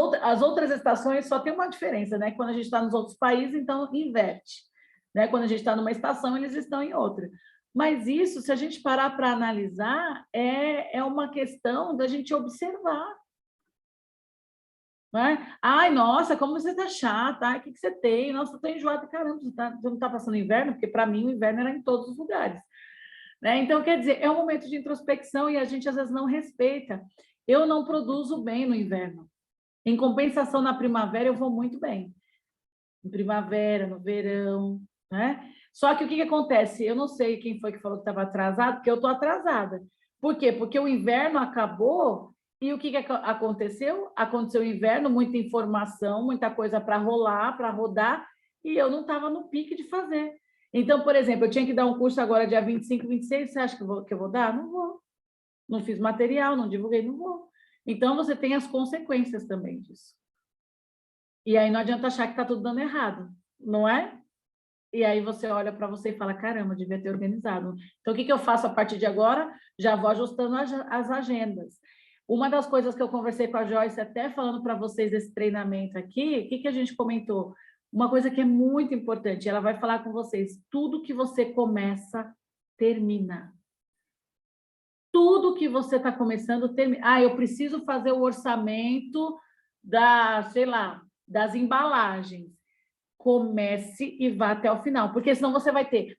outras estações. Só tem uma diferença, né? Quando a gente está nos outros países, então inverte. Né? Quando a gente está numa estação, eles estão em outra. Mas isso, se a gente parar para analisar, é uma questão da gente observar. não é? Ai, nossa, como você está chata, ai, o que você tem? Nossa, eu estou enjoada, caramba, você não está passando inverno? Porque para mim o inverno era em todos os lugares. Né? Então, quer dizer, é um momento de introspecção e a gente às vezes não respeita. Eu não produzo bem no inverno. Em compensação, na primavera, eu vou muito bem. Em primavera, no verão, né? Só que o que acontece? Eu não sei quem foi que falou que estava atrasado, porque eu estou atrasada. Por quê? Porque o inverno acabou e o que aconteceu? Aconteceu o inverno, muita informação, muita coisa para rolar, para rodar, e eu não estava no pique de fazer. Então, por exemplo, eu tinha que dar um curso agora dia 25, 26, você acha que eu vou dar? Não vou. Não fiz material, não divulguei, não vou. Então, você tem as consequências também disso. E aí não adianta achar que está tudo dando errado, não é? E aí você olha para você e fala, caramba, devia ter organizado. Então, o que eu faço a partir de agora? Já vou ajustando as agendas. Uma das coisas que eu conversei com a Joyce, até falando para vocês desse treinamento aqui, o que a gente comentou? Uma coisa que é muito importante, ela vai falar com vocês, tudo que você começa, termina. Tudo que você está começando, termina. Ah, eu preciso fazer o orçamento sei lá, das embalagens. Comece e vá até o final, porque senão você vai ter,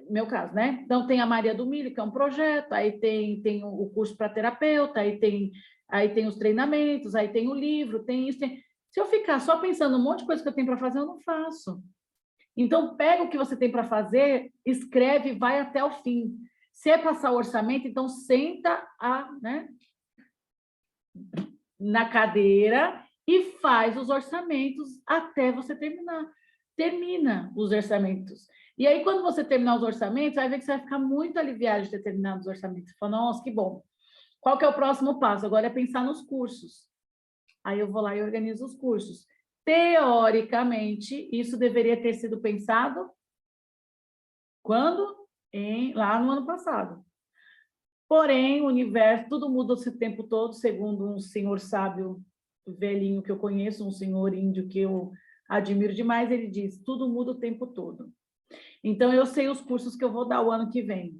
meu caso, né? Então tem a Maria do Milho, que é um projeto, aí tem o curso para terapeuta, aí tem os treinamentos, aí tem o livro, tem isso, tem... Se eu ficar só pensando um monte de coisa que eu tenho para fazer, eu não faço. Então pega o que você tem para fazer, escreve e vai até o fim. Se é passar o orçamento, então senta né, na cadeira e faz os orçamentos até você terminar. Termina os orçamentos. E aí, quando você terminar os orçamentos, vai ver que você vai ficar muito aliviado de ter terminado os orçamentos. Você fala, nossa, que bom. Qual que é o próximo passo? Agora é pensar nos cursos. Aí eu vou lá e organizo os cursos. Teoricamente, isso deveria ter sido pensado quando? Lá no ano passado. Porém, o universo, tudo muda o tempo todo, segundo um senhor sábio velhinho que eu conheço, um senhor índio que eu admiro demais, ele diz, tudo muda o tempo todo. Então, eu sei os cursos que eu vou dar o ano que vem,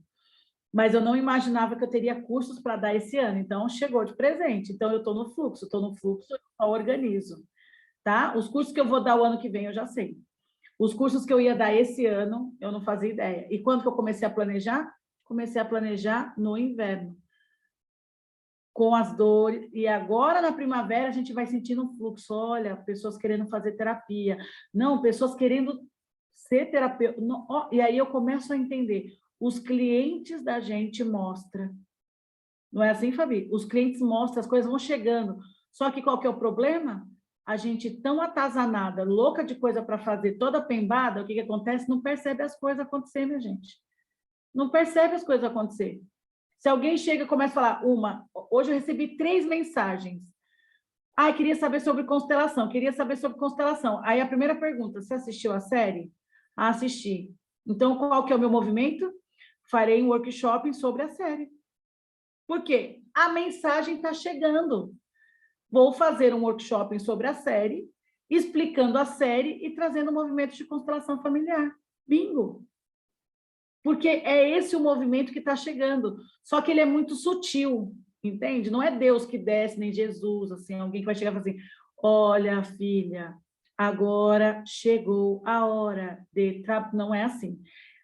mas eu não imaginava que eu teria cursos para dar esse ano, então chegou de presente. Então, eu estou no fluxo, eu só organizo, tá? Os cursos que eu vou dar o ano que vem, eu já sei. Os cursos que eu ia dar esse ano, eu não fazia ideia. E quando que eu comecei a planejar? Comecei a planejar no inverno, com as dores, e agora na primavera a gente vai sentindo um fluxo, olha, pessoas querendo fazer terapia, não, pessoas querendo ser terapeuta, e aí eu começo a entender, os clientes da gente mostram, não é assim, Fabi? Os clientes mostram, as coisas vão chegando, só que qual que é o problema? A gente tão atazanada, louca de coisa para fazer, toda pembada, o que acontece? Não percebe as coisas acontecer, minha gente. Não percebe as coisas acontecer. Se alguém chega e começa a falar, hoje eu recebi 3 mensagens. Ah, queria saber sobre constelação, queria saber sobre constelação. Aí a primeira pergunta, você assistiu a série? Ah, assisti. Então, qual que é o meu movimento? Farei um workshop sobre a série. Por quê? A mensagem está chegando. Vou fazer um workshop sobre a série, explicando a série e trazendo movimentos de constelação familiar. Bingo! Porque é esse o movimento que está chegando. Só que ele é muito sutil, entende? Não é Deus que desce, nem Jesus, assim, alguém que vai chegar e falar assim, olha, filha, agora chegou a hora de... Não é assim.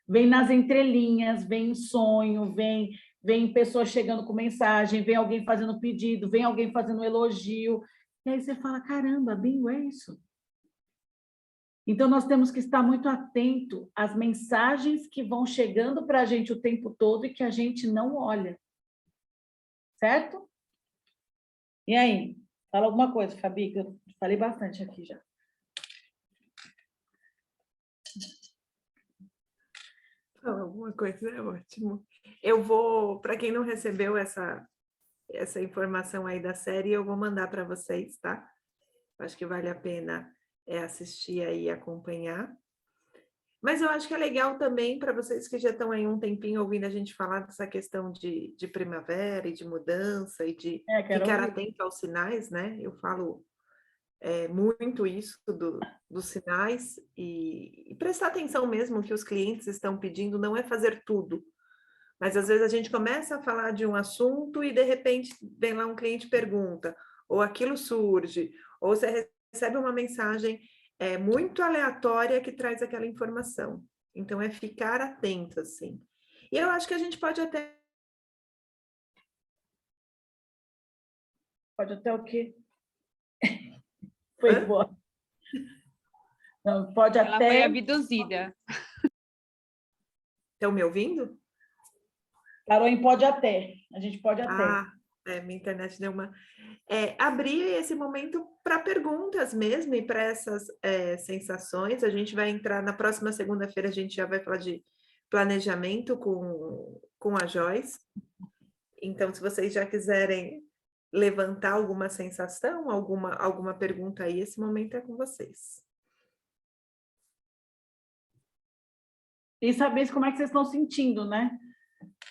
Vem nas entrelinhas, vem em sonho, vem pessoas chegando com mensagem, vem alguém fazendo pedido, vem alguém fazendo elogio. E aí você fala, caramba, bingo, é isso. Então, nós temos que estar muito atento às mensagens que vão chegando para a gente o tempo todo e que a gente não olha. Certo? E aí? Fala alguma coisa, Fabi, que eu falei bastante aqui já. Fala alguma coisa, é ótimo. Eu vou, para quem não recebeu essa informação aí da série, eu vou mandar para vocês, tá? Acho que vale a pena assistir aí e acompanhar. Mas eu acho que é legal também para vocês que já estão aí um tempinho ouvindo a gente falar dessa questão de primavera e de mudança e de ficar atento aos sinais, né? Eu falo muito isso dos sinais e prestar atenção mesmo que os clientes estão pedindo, não é fazer tudo. Mas às vezes a gente começa a falar de um assunto e de repente vem lá um cliente e pergunta, ou aquilo surge, ou você recebe uma mensagem muito aleatória que traz aquela informação. Então, é ficar atento, assim. E eu acho que a gente pode até... Pode até o quê? Foi Hã? embora. Não, pode Ela foi até... abduzida. Estão me ouvindo? Parou em pode até. A gente pode até. Ah, minha internet deu uma... abrir esse momento para perguntas mesmo e para essas sensações. A gente vai entrar na próxima segunda-feira, a gente já vai falar de planejamento com a Joyce. Então, se vocês já quiserem levantar alguma sensação, alguma pergunta aí, esse momento é com vocês. E saber como é que vocês estão sentindo, né?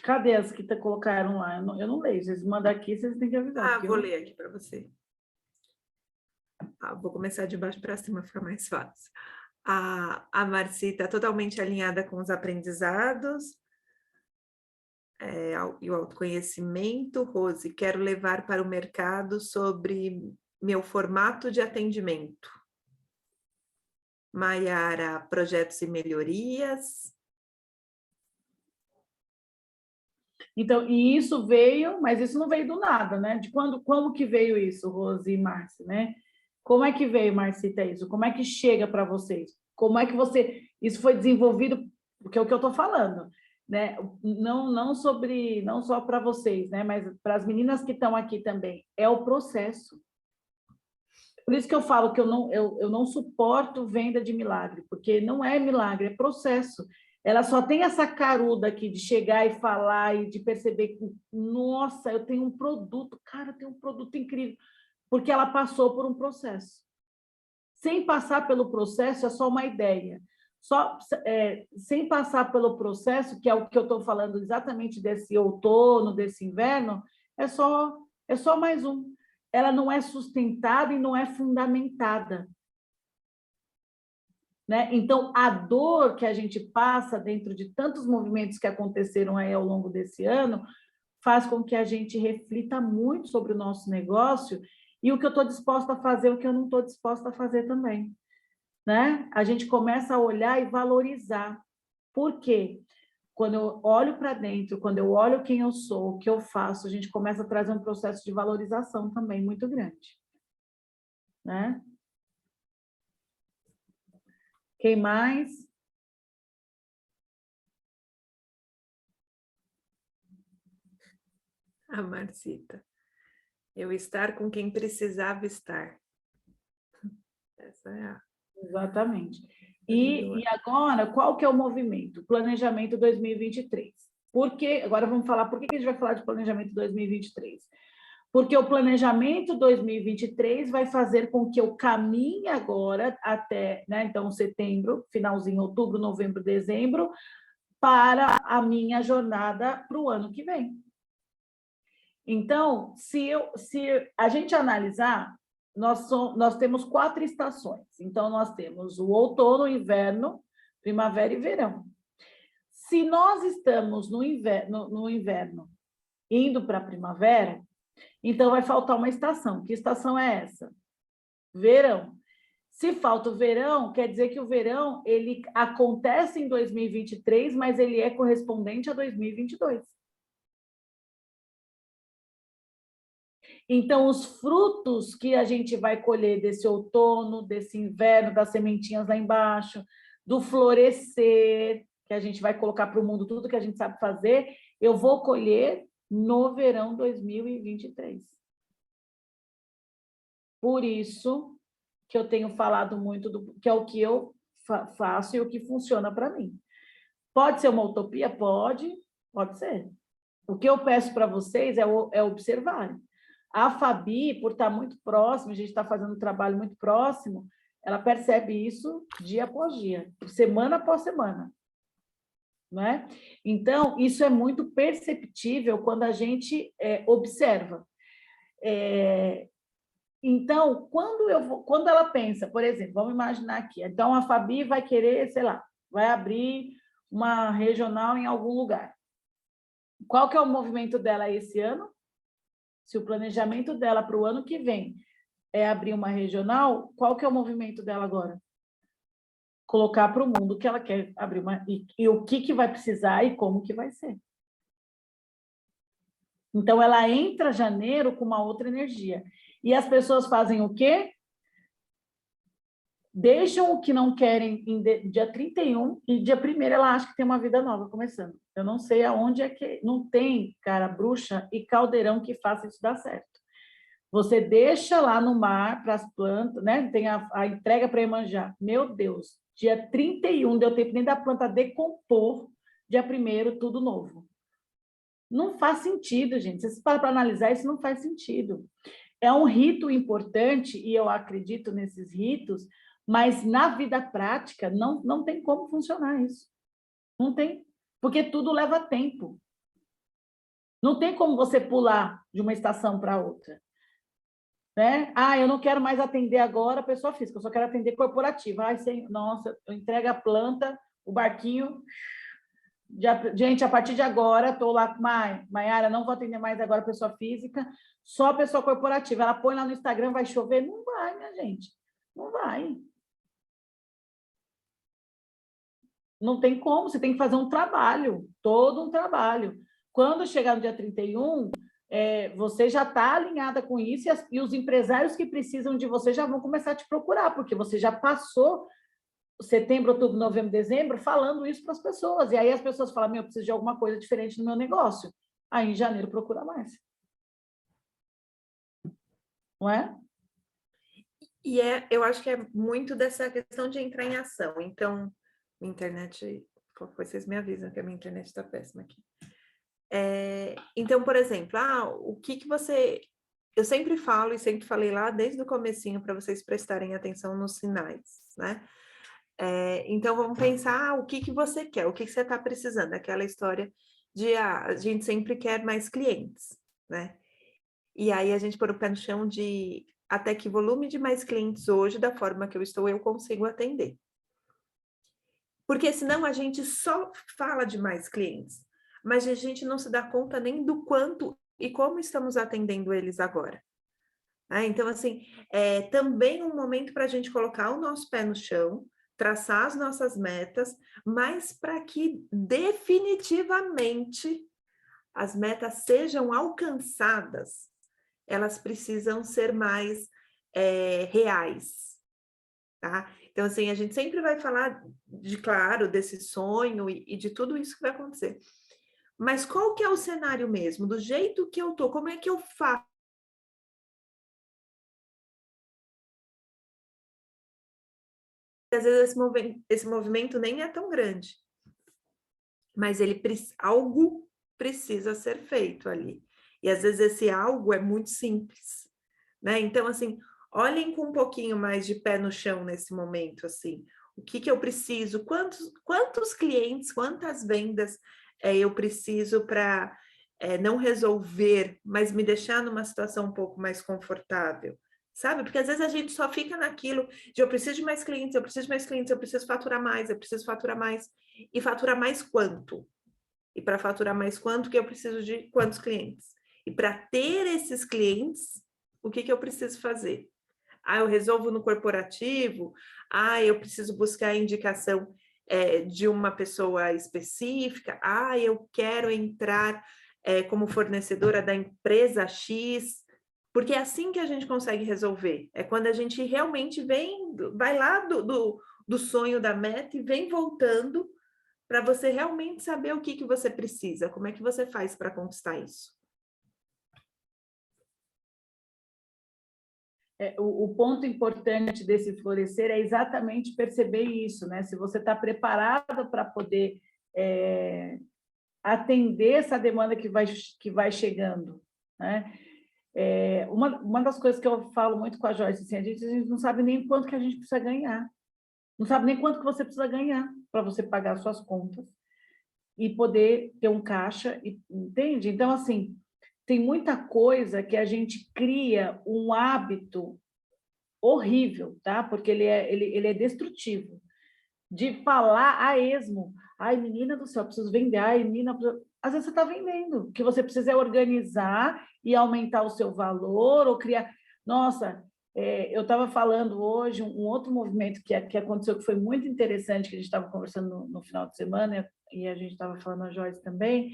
Cadê as que colocaram lá? Eu não leio. Vocês mandam aqui, vocês têm que avisar. Vou ler aqui para você. Vou começar de baixo para cima, fica mais fácil. A Marci está totalmente alinhada com os aprendizados e o autoconhecimento. Rose, quero levar para o mercado sobre meu formato de atendimento. Maiara, projetos e melhorias. Então, e isso veio, mas isso não veio do nada, né? Como que veio isso, Rose e Márcia, né? Como é que veio, Marcita, isso? Como é que chega para vocês? Como é que isso foi desenvolvido? Porque é o que eu estou falando, né? Não só para vocês, né? Mas para as meninas que estão aqui também. É o processo. Por isso que eu falo que eu não suporto venda de milagre, porque não é milagre, é processo. Ela só tem essa caruda aqui de chegar e falar e de perceber que, nossa, eu tenho um produto, cara, eu tenho um produto incrível, porque ela passou por um processo. Sem passar pelo processo, é só uma ideia. Sem passar pelo processo, que é o que eu estou falando exatamente desse outono, desse inverno, é só mais um. Ela não é sustentada e não é fundamentada. Né? Então, a dor que a gente passa dentro de tantos movimentos que aconteceram aí ao longo desse ano faz com que a gente reflita muito sobre o nosso negócio e o que eu estou disposta a fazer, o que eu não estou disposta a fazer também. Né? A gente começa a olhar e valorizar. Por quê? Quando eu olho para dentro, quando eu olho quem eu sou, o que eu faço, a gente começa a trazer um processo de valorização também muito grande. Né? Quem mais? A Marcita. Eu estar com quem precisava estar. Essa é a... Exatamente. E agora, qual que é o movimento? Planejamento 2023. Por quê? Agora vamos falar, por que a gente vai falar de planejamento 2023? Porque o planejamento 2023 vai fazer com que eu caminhe agora até, né, então, setembro, finalzinho, outubro, novembro, dezembro, para a minha jornada para o ano que vem. Então, se a gente analisar, nós temos 4 estações. Então, nós temos o outono, inverno, primavera e verão. Se nós estamos no inverno indo para a primavera, então vai faltar uma estação. Que estação é essa? Verão. Se falta o verão, quer dizer que o verão ele acontece em 2023, mas ele é correspondente a 2022. Então, os frutos que a gente vai colher desse outono, desse inverno, das sementinhas lá embaixo, do florescer, que a gente vai colocar para o mundo tudo que a gente sabe fazer, eu vou colher no verão 2023. Por isso que eu tenho falado muito que é o que eu faço e o que funciona para mim. Pode ser uma utopia? Pode ser. O que eu peço para vocês é observarem. A Fabi, por estar muito próxima, a gente está fazendo um trabalho muito próximo, ela percebe isso dia após dia, semana após semana. Né? Então, isso é muito perceptível quando a gente observa. Então, quando ela pensa, por exemplo, vamos imaginar aqui, então a Fabi vai querer, sei lá, vai abrir uma regional em algum lugar. Qual que é o movimento dela esse ano? Se o planejamento dela para o ano que vem é abrir uma regional, qual que é o movimento dela agora? Colocar para o mundo que ela quer abrir uma... E o que vai precisar e como que vai ser. Então, ela entra janeiro com uma outra energia. E as pessoas fazem o quê? Deixam o que não querem em dia 31 e dia 1º ela acha que tem uma vida nova começando. Eu não sei aonde é que... Não tem, cara, bruxa e caldeirão que faça isso dar certo. Você deixa lá no mar para as plantas, né? Tem a entrega para Iemanjá. Meu Deus, dia 31 deu tempo nem da planta decompor, dia 1º tudo novo. Não faz sentido, gente. Se você para analisar, isso não faz sentido. É um rito importante, e eu acredito nesses ritos, mas na vida prática não tem como funcionar isso. Não tem, porque tudo leva tempo. Não tem como você pular de uma estação para outra. Né? Ah, eu não quero mais atender agora a pessoa física, eu só quero atender corporativa. Ai, nossa, eu entrego a planta, o barquinho. Gente, a partir de agora, estou lá com Maiara, não vou atender mais agora a pessoa física, só a pessoa corporativa. Ela põe lá no Instagram, vai chover? Não vai, minha gente. Não vai. Não tem como, você tem que fazer um trabalho, todo um trabalho. Quando chegar no dia 31, você já está alinhada com isso e os empresários que precisam de você já vão começar a te procurar, porque você já passou setembro, outubro, novembro, dezembro falando isso para as pessoas. E aí as pessoas falam, eu preciso de alguma coisa diferente no meu negócio. Aí em janeiro procura mais. Não é? E eu acho que é muito dessa questão de entrar em ação. Então, minha internet, vocês me avisam que a minha internet está péssima aqui. Então, por exemplo, o que você... Eu sempre falo e sempre falei lá desde o comecinho para vocês prestarem atenção nos sinais, né? Então, vamos pensar o que você quer, o que você está precisando. Aquela história de a gente sempre quer mais clientes, né? E aí a gente pôr o pé no chão de até que volume de mais clientes hoje, da forma que eu estou, eu consigo atender. Porque senão a gente só fala de mais clientes, mas a gente não se dá conta nem do quanto e como estamos atendendo eles agora. Então, assim, também um momento para a gente colocar o nosso pé no chão, traçar as nossas metas, mas para que definitivamente as metas sejam alcançadas, elas precisam ser mais reais, tá? Então, assim, a gente sempre vai falar, claro, desse sonho e de tudo isso que vai acontecer. Mas qual que é o cenário mesmo? Do jeito que eu tô, como é que eu faço? Às vezes esse movimento nem é tão grande, mas algo precisa ser feito ali. E às vezes esse algo é muito simples, né? Então, assim, olhem com um pouquinho mais de pé no chão nesse momento, assim. O que eu preciso? Quantos clientes, quantas vendas eu preciso para não resolver, mas me deixar numa situação um pouco mais confortável? Sabe? Porque às vezes a gente só fica naquilo de eu preciso de mais clientes, eu preciso de mais clientes, eu preciso faturar mais, eu preciso faturar mais. E faturar mais quanto? E para faturar mais quanto que eu preciso de quantos clientes? E para ter esses clientes, o que eu preciso fazer? Eu resolvo no corporativo? Eu preciso buscar a indicação de uma pessoa específica? Eu quero entrar como fornecedora da empresa X? Porque é assim que a gente consegue resolver. É quando a gente realmente vai lá do sonho, da meta e vem voltando para você realmente saber o que você precisa, como é que você faz para conquistar isso. O ponto importante desse florescer é exatamente perceber isso, né? Se você está preparado para poder atender essa demanda que vai chegando, né? Uma das coisas que eu falo muito com a Joyce, assim, a gente não sabe nem quanto que a gente precisa ganhar, não sabe nem quanto que você precisa ganhar para você pagar suas contas e poder ter um caixa, entende? Então, assim, tem muita coisa que a gente cria um hábito horrível, tá? Porque ele é destrutivo, de falar a esmo. Ai, menina do céu, preciso vender. Ai, menina... Às vezes você está vendendo. O que você precisa é organizar e aumentar o seu valor ou criar... Nossa, Eu estava falando hoje um outro movimento que aconteceu, que foi muito interessante, que a gente estava conversando no final de semana, e a gente estava falando a Joyce também,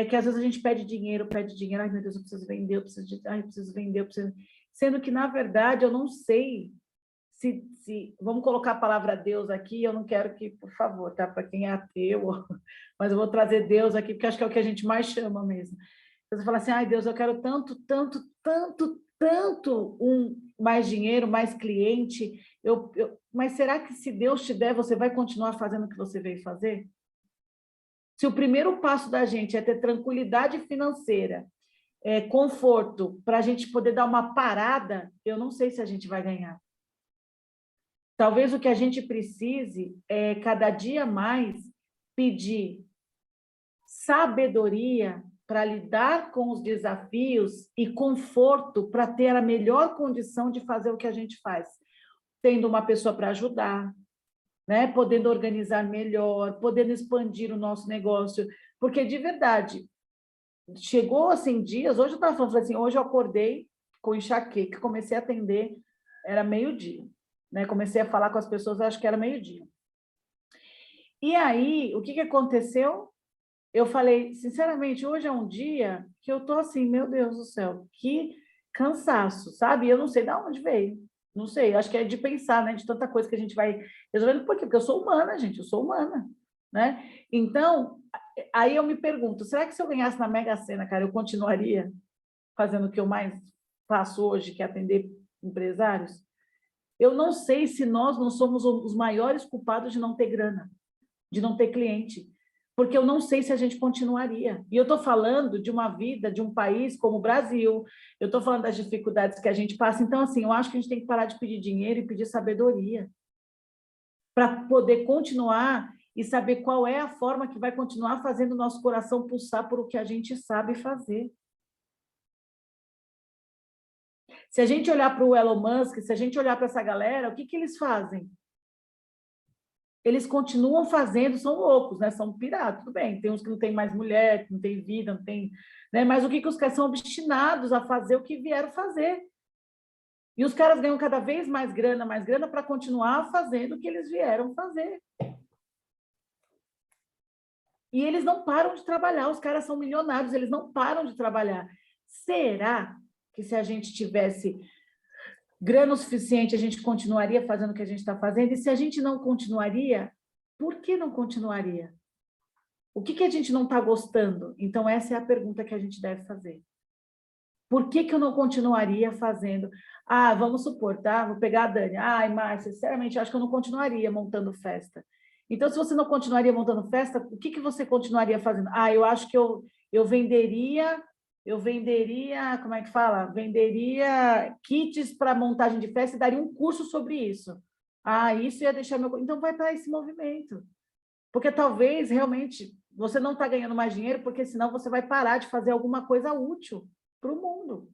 que às vezes a gente pede dinheiro, ai meu Deus, eu preciso vender, eu preciso vender, sendo que, na verdade, eu não sei se vamos colocar a palavra Deus aqui, eu não quero que, por favor, tá? Para quem é ateu, mas eu vou trazer Deus aqui, porque acho que é o que a gente mais chama mesmo. Você fala assim, ai Deus, eu quero tanto, tanto, tanto, tanto mais dinheiro, mais cliente, mas será que se Deus te der, você vai continuar fazendo o que você veio fazer? Se o primeiro passo da gente é ter tranquilidade financeira, conforto, para a gente poder dar uma parada, eu não sei se a gente vai ganhar. Talvez o que a gente precise é, cada dia mais, pedir sabedoria para lidar com os desafios e conforto para ter a melhor condição de fazer o que a gente faz. Tendo uma pessoa para ajudar, né? Podendo organizar melhor, podendo expandir o nosso negócio. Porque, de verdade, chegou assim dias, hoje eu estava falando assim, hoje eu acordei com enxaqueca, comecei a atender, era meio-dia. Né? Comecei a falar com as pessoas, acho que era meio-dia. E aí, o que aconteceu? Eu falei, sinceramente, hoje é um dia que eu estou assim, meu Deus do céu, que cansaço, sabe? Eu não sei de onde veio, não sei, acho que é de pensar, né? De tanta coisa que a gente vai resolvendo. Por quê? Porque eu sou humana, gente, eu sou humana, né? Então, aí eu me pergunto, será que se eu ganhasse na Mega Sena, cara, eu continuaria fazendo o que eu mais faço hoje, que é atender empresários? Eu não sei se nós não somos os maiores culpados de não ter grana, de não ter cliente, porque eu não sei se a gente continuaria. E eu estou falando de uma vida, de um país como o Brasil, eu estou falando das dificuldades que a gente passa. Então, assim, eu acho que a gente tem que parar de pedir dinheiro e pedir sabedoria para poder continuar e saber qual é a forma que vai continuar fazendo o nosso coração pulsar por o que a gente sabe fazer. Se a gente olhar para o Elon Musk, se a gente olhar para essa galera, o que eles fazem? Eles continuam fazendo, são loucos, né? São piratas, tudo bem. Tem uns que não tem mais mulher, que não tem vida, não tem... Né? Mas o que os caras são obstinados a fazer o que vieram fazer. E os caras ganham cada vez mais grana para continuar fazendo o que eles vieram fazer. E eles não param de trabalhar, os caras são milionários, eles não param de trabalhar. Será que se a gente tivesse grana o suficiente, a gente continuaria fazendo o que a gente está fazendo? E se a gente não continuaria, por que não continuaria? O que a gente não está gostando? Então, essa é a pergunta que a gente deve fazer. Por que eu não continuaria fazendo? Ah, vamos supor, tá? Vou pegar a Dani. Ai, Márcia, sinceramente, acho que eu não continuaria montando festa. Então, se você não continuaria montando festa, o que você continuaria fazendo? Ah, eu acho que eu venderia, como é que fala? Venderia kits para montagem de festa e daria um curso sobre isso. Ah, isso ia deixar meu... Então, vai para esse movimento. Porque talvez, realmente, você não está ganhando mais dinheiro, porque senão você vai parar de fazer alguma coisa útil para o mundo.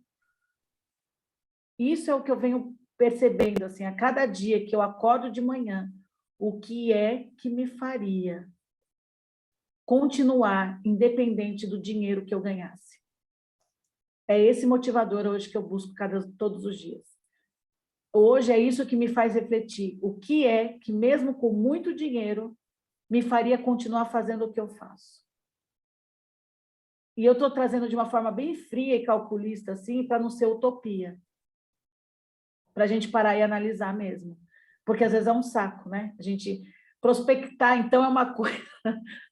Isso é o que eu venho percebendo, assim, a cada dia que eu acordo de manhã, o que é que me faria continuar independente do dinheiro que eu ganhasse. É esse motivador hoje que eu busco todos os dias. Hoje é isso que me faz refletir. O que é que, mesmo com muito dinheiro, me faria continuar fazendo o que eu faço? E eu estou trazendo de uma forma bem fria e calculista, assim, para não ser utopia. Para a gente parar e analisar mesmo. Porque às vezes é um saco, né? A gente prospectar, então, é uma coisa,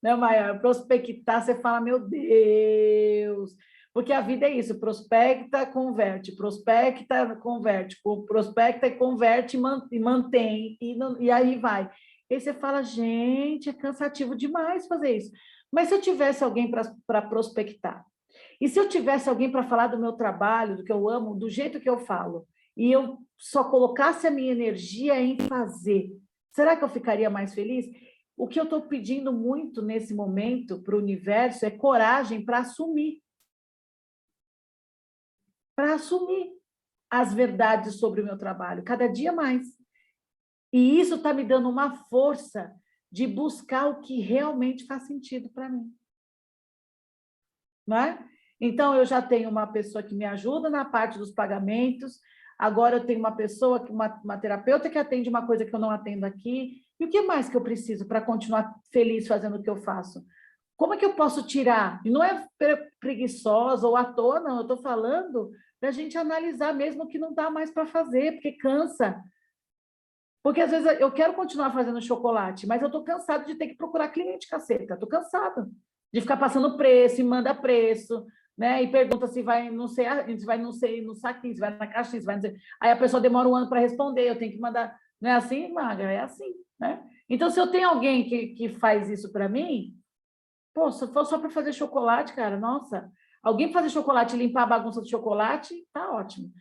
né, Maior? Prospectar, você fala, meu Deus! Porque a vida é isso, prospecta, converte, prospecta, converte, prospecta e converte e mantém, e aí vai. E aí você fala, gente, é cansativo demais fazer isso. Mas se eu tivesse alguém para prospectar, e se eu tivesse alguém para falar do meu trabalho, do que eu amo, do jeito que eu falo, e eu só colocasse a minha energia em fazer, será que eu ficaria mais feliz? O que eu estou pedindo muito nesse momento para o universo é coragem para assumir as verdades sobre o meu trabalho, cada dia mais. E isso está me dando uma força de buscar o que realmente faz sentido para mim. Não é? Então, eu já tenho uma pessoa que me ajuda na parte dos pagamentos, agora eu tenho uma pessoa, uma terapeuta que atende uma coisa que eu não atendo aqui, e o que mais que eu preciso para continuar feliz fazendo o que eu faço? Como é que eu posso tirar? E não é preguiçosa ou à toa, não, eu estou falando da gente analisar mesmo o que não dá mais para fazer, porque cansa. Porque às vezes eu quero continuar fazendo chocolate, mas eu estou cansado de ter que procurar cliente, caceta. Estou cansado de ficar passando preço e manda preço, né? E pergunta se vai não sei, se vai não sei no saquinho, se vai na caixinha, se vai não sei. Aí a pessoa demora um ano para responder, eu tenho que mandar. Não é assim, Maga? É assim, né? Então, se eu tenho alguém que faz isso para mim, pô, se for só para fazer chocolate, cara, nossa, alguém fazer chocolate e limpar a bagunça do chocolate, tá ótimo.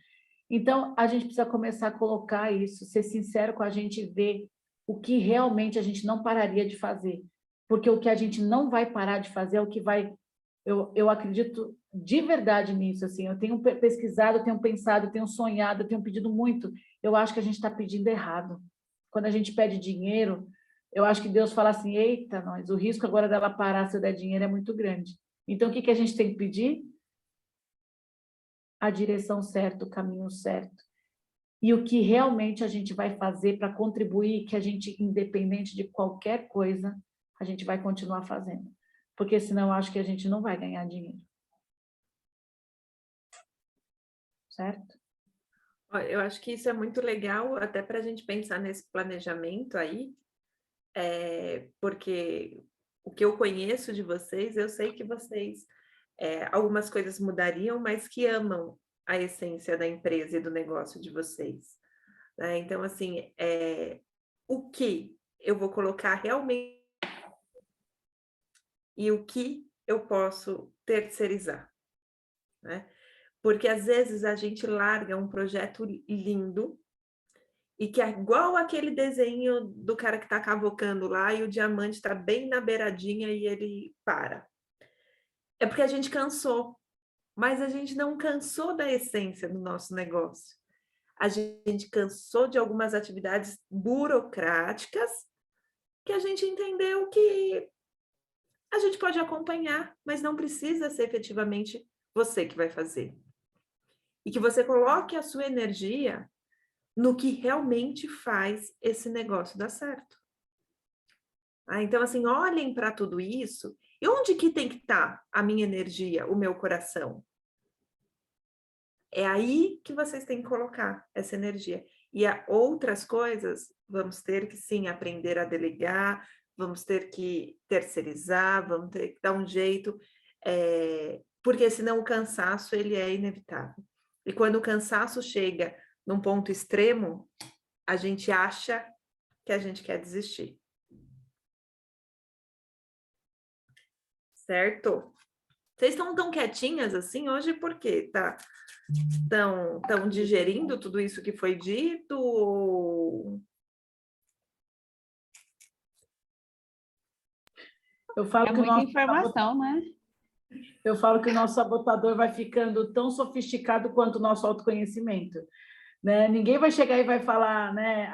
Então, a gente precisa começar a colocar isso, ser sincero com a gente e ver o que realmente a gente não pararia de fazer. Porque o que a gente não vai parar de fazer é o que vai... Eu acredito de verdade nisso, assim. Eu tenho pesquisado, eu tenho pensado, eu tenho sonhado, eu tenho pedido muito. Eu acho que a gente está pedindo errado. Quando a gente pede dinheiro, eu acho que Deus fala assim, eita, nós, o risco agora dela parar se eu der dinheiro é muito grande. Então, o que a gente tem que pedir? A direção certa, o caminho certo. E o que realmente a gente vai fazer para contribuir, que a gente, independente de qualquer coisa, a gente vai continuar fazendo. Porque senão eu acho que a gente não vai ganhar dinheiro. Certo? Eu acho que isso é muito legal, até para a gente pensar nesse planejamento aí, porque o que eu conheço de vocês, eu sei que vocês, algumas coisas mudariam, mas que amam a essência da empresa e do negócio de vocês. Né? Então, assim, o que eu vou colocar realmente e o que eu posso terceirizar, né? Porque às vezes a gente larga um projeto lindo e que é igual aquele desenho do cara que está cavocando lá e o diamante está bem na beiradinha e ele para. É porque a gente cansou, mas a gente não cansou da essência do nosso negócio. A gente cansou de algumas atividades burocráticas que a gente entendeu que a gente pode acompanhar, mas não precisa ser efetivamente você que vai fazer. E que você coloque a sua energia no que realmente faz esse negócio dar certo. Então, assim, olhem para tudo isso. E onde que tem que estar a minha energia, o meu coração? É aí que vocês têm que colocar essa energia. E há outras coisas, vamos ter que, sim, aprender a delegar, vamos ter que terceirizar, vamos ter que dar um jeito, porque senão o cansaço, ele é inevitável. E quando o cansaço chega num ponto extremo, a gente acha que a gente quer desistir. Certo? Vocês estão tão quietinhas assim hoje por quê? Estão digerindo tudo isso que foi dito? Eu falo É que muita informação, né? Eu falo que o nosso sabotador vai ficando tão sofisticado quanto o nosso autoconhecimento, né? Ninguém vai chegar e vai falar, né?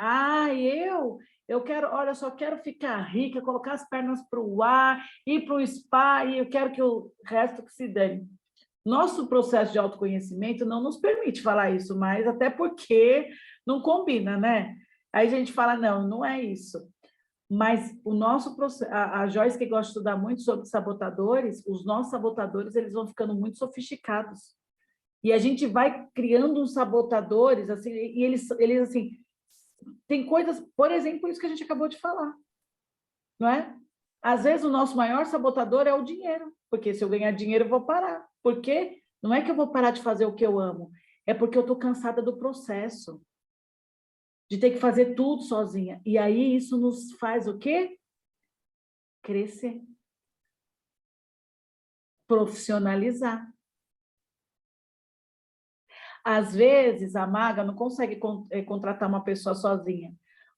Eu quero, olha, eu só quero ficar rica, colocar as pernas para o ar, ir para o spa e eu quero que o resto que se dane. Nosso processo de autoconhecimento não nos permite falar isso mais, até porque não combina, né? Aí a gente fala, não, não é isso. Mas o nosso a Joyce, que gosta de estudar muito sobre sabotadores, os nossos sabotadores, eles vão ficando muito sofisticados. E a gente vai criando uns sabotadores, assim, e eles assim, tem coisas, por exemplo, isso que a gente acabou de falar, não é? Às vezes o nosso maior sabotador é o dinheiro, porque se eu ganhar dinheiro eu vou parar. Por quê? Não é que eu vou parar de fazer o que eu amo, é porque eu estou cansada do processo, de ter que fazer tudo sozinha. E aí isso nos faz o quê? Crescer. Profissionalizar. Às vezes, a Maga não consegue contratar uma pessoa sozinha,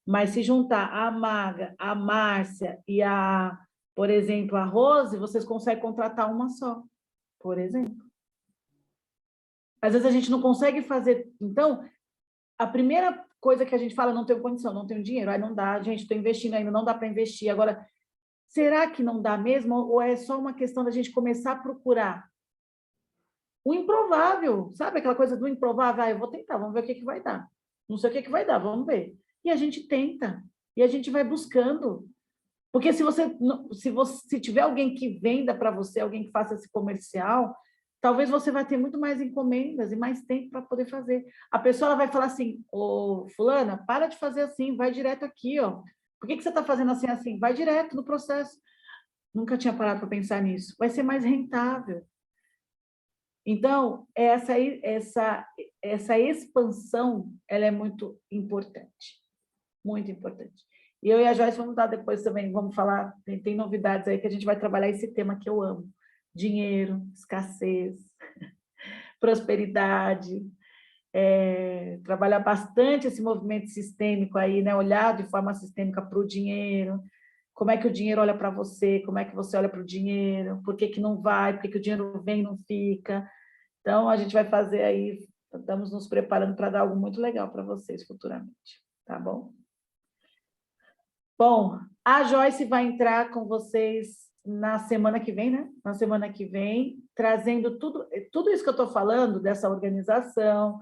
mas se juntar a Maga, a Márcia e por exemplo, a Rose, vocês conseguem contratar uma só, por exemplo. Às vezes a gente não consegue fazer. Então, a primeira coisa que a gente fala, não tenho condição, não tenho dinheiro, aí não dá, gente, estou investindo ainda, não dá para investir. Agora, será que não dá mesmo? Ou é só uma questão da gente começar a procurar? O improvável, sabe aquela coisa do improvável? Ah, eu vou tentar, vamos ver o que que vai dar. Não sei o que que vai dar, vamos ver. E a gente tenta, e a gente vai buscando. Porque se tiver alguém que venda para você, alguém que faça esse comercial, talvez você vai ter muito mais encomendas e mais tempo para poder fazer. A pessoa ela vai falar assim, ô fulana, para de fazer assim, vai direto aqui, ó. Por que você está fazendo assim, assim? Vai direto no processo. Nunca tinha parado para pensar nisso. Vai ser mais rentável. Então, essa expansão, ela é muito importante. Muito importante. E eu e a Joyce vamos dar depois também, vamos falar, tem novidades aí que a gente vai trabalhar esse tema que eu amo. Dinheiro, escassez, prosperidade, trabalhar bastante esse movimento sistêmico aí, né? Olhar de forma sistêmica para o dinheiro, como é que o dinheiro olha para você, como é que você olha para o dinheiro, por que que não vai, por que que o dinheiro vem e não fica. Então, a gente vai fazer aí, estamos nos preparando para dar algo muito legal para vocês futuramente, tá bom? Bom, a Joyce vai entrar com vocês na semana que vem, né? Na semana que vem, trazendo tudo isso que eu estou falando, dessa organização,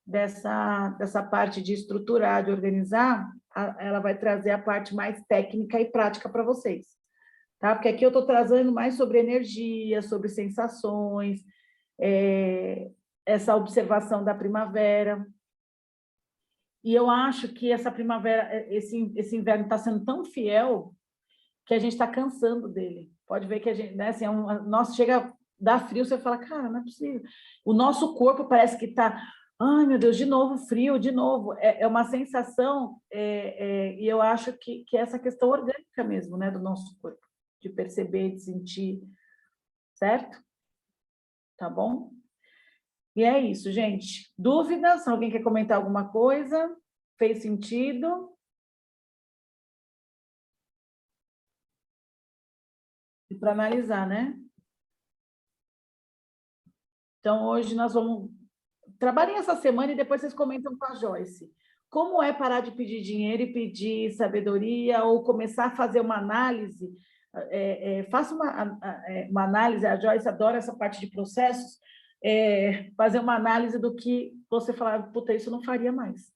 dessa parte de estruturar, de organizar, ela vai trazer a parte mais técnica e prática para vocês, tá? Porque aqui eu estou trazendo mais sobre energia, sobre sensações, essa observação da primavera. E eu acho que essa primavera, esse inverno está sendo tão fiel que a gente está cansando dele. Pode ver que a gente, né, assim, nossa, chega, dá frio, você fala, cara, não é possível. O nosso corpo parece que está, ai, meu Deus, de novo frio, de novo. É uma sensação, e eu acho que é essa questão orgânica mesmo, né, do nosso corpo, de perceber, de sentir, certo? Tá bom? E é isso, gente. Dúvidas? Alguém quer comentar alguma coisa? Fez sentido? E para analisar, né? Então, hoje nós vamos... Trabalhem essa semana e depois vocês comentam com a Joyce. Como é parar de pedir dinheiro e pedir sabedoria ou começar a fazer uma análise? Faça uma análise, a Joyce adora essa parte de processos, fazer uma análise do que você falar, puta, isso eu não faria mais.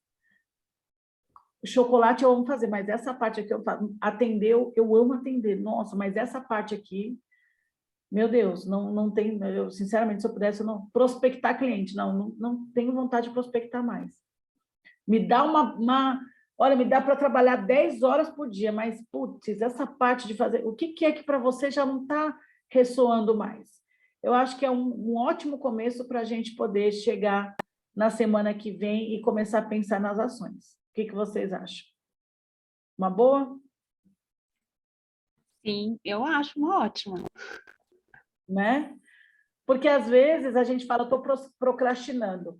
O chocolate eu amo fazer, mas essa parte aqui eu faço. Atender, eu amo atender. Nossa, mas essa parte aqui, meu Deus, não tem. Eu, sinceramente, se eu pudesse, eu não prospectar cliente, não tenho vontade de prospectar mais. Me dá olha, me dá para trabalhar 10 horas por dia, mas, putz, essa parte de fazer. O que é que para você já não está ressoando mais? Eu acho que é um ótimo começo para a gente poder chegar na semana que vem e começar a pensar nas ações. O que vocês acham? Uma boa? Sim, eu acho uma ótima. Né? Porque, às vezes, a gente fala, estou procrastinando.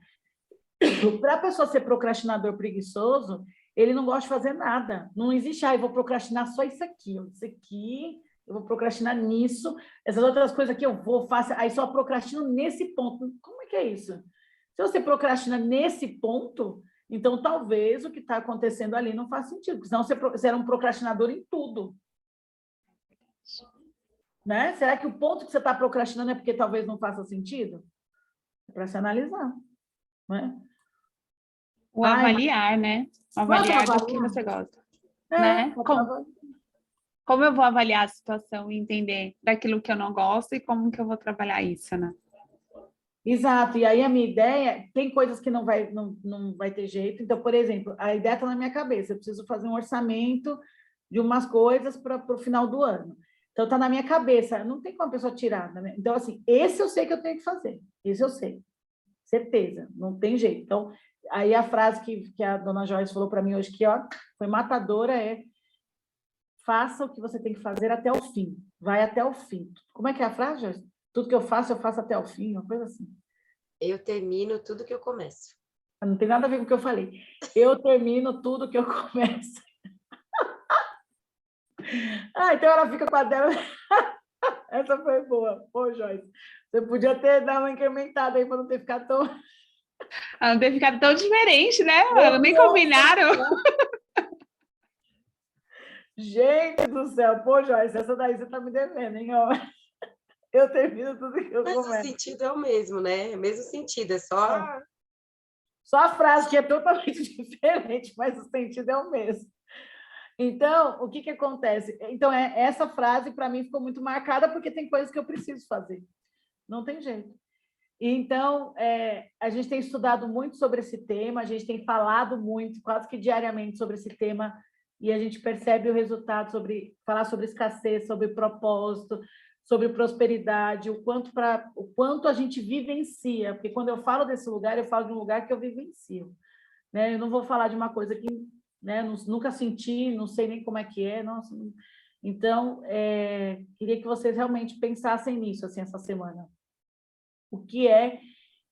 Para a pessoa ser procrastinador preguiçoso, ele não gosta de fazer nada. Não existe, eu vou procrastinar só isso aqui, eu vou procrastinar nisso, essas outras coisas aqui eu faço, aí só procrastino nesse ponto. Como é que é isso? Se você procrastina nesse ponto, então talvez o que está acontecendo ali não faz sentido, porque senão você era um procrastinador em tudo. Né? Será que o ponto que você está procrastinando é porque talvez não faça sentido? É para se analisar. Né? O avaliar, né? O avaliar do que você gosta. Né? Como eu vou avaliar a situação e entender daquilo que eu não gosto e como que eu vou trabalhar isso, né? Exato, e aí a minha ideia, tem coisas que não vai ter jeito, então, por exemplo, a ideia está na minha cabeça, eu preciso fazer um orçamento de umas coisas para o final do ano. Então, está na minha cabeça, não tem como a pessoa tirar. Né? Então, assim, esse eu sei que eu tenho que fazer, esse eu sei, certeza, não tem jeito. Então, aí a frase que a dona Joyce falou para mim hoje, que ó, foi matadora, faça o que você tem que fazer até o fim, vai até o fim. Como é que é a frase, Joyce? Tudo que eu faço até o fim, uma coisa assim. Eu termino tudo que eu começo. Não tem nada a ver com o que eu falei. Eu termino tudo que eu começo. Então ela fica com a dela. Essa foi boa. Pô, Joyce, você podia ter dado uma incrementada aí para não ter ficado tão... Não ter ficado tão diferente, né? Nem combinaram. Gente do céu. Pô, Joyce, essa daí você tá me devendo, hein? Eu termino tudo que eu Mas o começo. sentido é o mesmo, né? É o mesmo sentido, é só... Só a frase que é totalmente diferente, mas o sentido é o mesmo. Então, o que acontece? Então, essa frase, para mim, ficou muito marcada, porque tem coisas que eu preciso fazer. Não tem jeito. Então, a gente tem estudado muito sobre esse tema, a gente tem falado muito, quase que diariamente, sobre esse tema, e a gente percebe o resultado falar sobre escassez, sobre propósito, sobre prosperidade, o quanto a gente vivencia, porque quando eu falo desse lugar, eu falo de um lugar que eu vivencio, né? Eu não vou falar de uma coisa que, né, nunca senti, não sei nem como é que é, nossa. Então, queria que vocês realmente pensassem nisso, assim, essa semana. O que é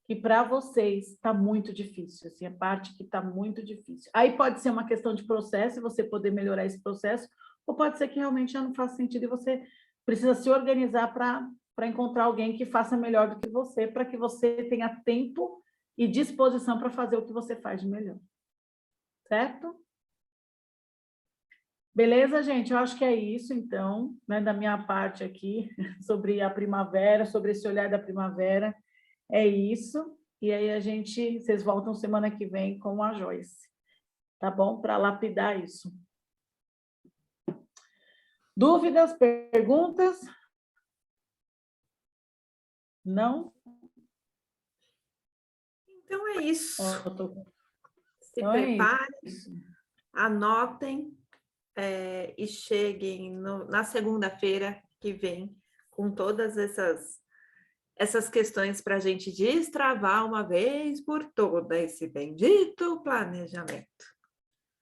que para vocês está muito difícil, assim, a parte que está muito difícil. Aí pode ser uma questão de processo, você poder melhorar esse processo, ou pode ser que realmente já não faça sentido e você precisa se organizar para encontrar alguém que faça melhor do que você, para que você tenha tempo e disposição para fazer o que você faz de melhor. Certo? Beleza, gente? Eu acho que é isso, então, né, da minha parte aqui, sobre a primavera, sobre esse olhar da primavera. É isso. E aí vocês voltam semana que vem com a Joyce, tá bom? Para lapidar isso. Dúvidas, perguntas? Não? Então é isso. Se Então preparem, isso. anotem e cheguem na segunda-feira que vem com todas essas questões para a gente destravar uma vez por toda esse bendito planejamento,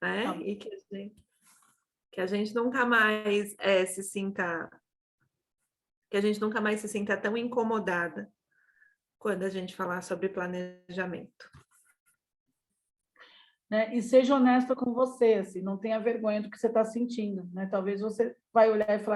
né? Tá. E que a gente nunca mais se sinta tão incomodada quando a gente falar sobre planejamento. Né? E seja honesta com você, assim, não tenha vergonha do que você está sentindo, né? Talvez você vai olhar e falar,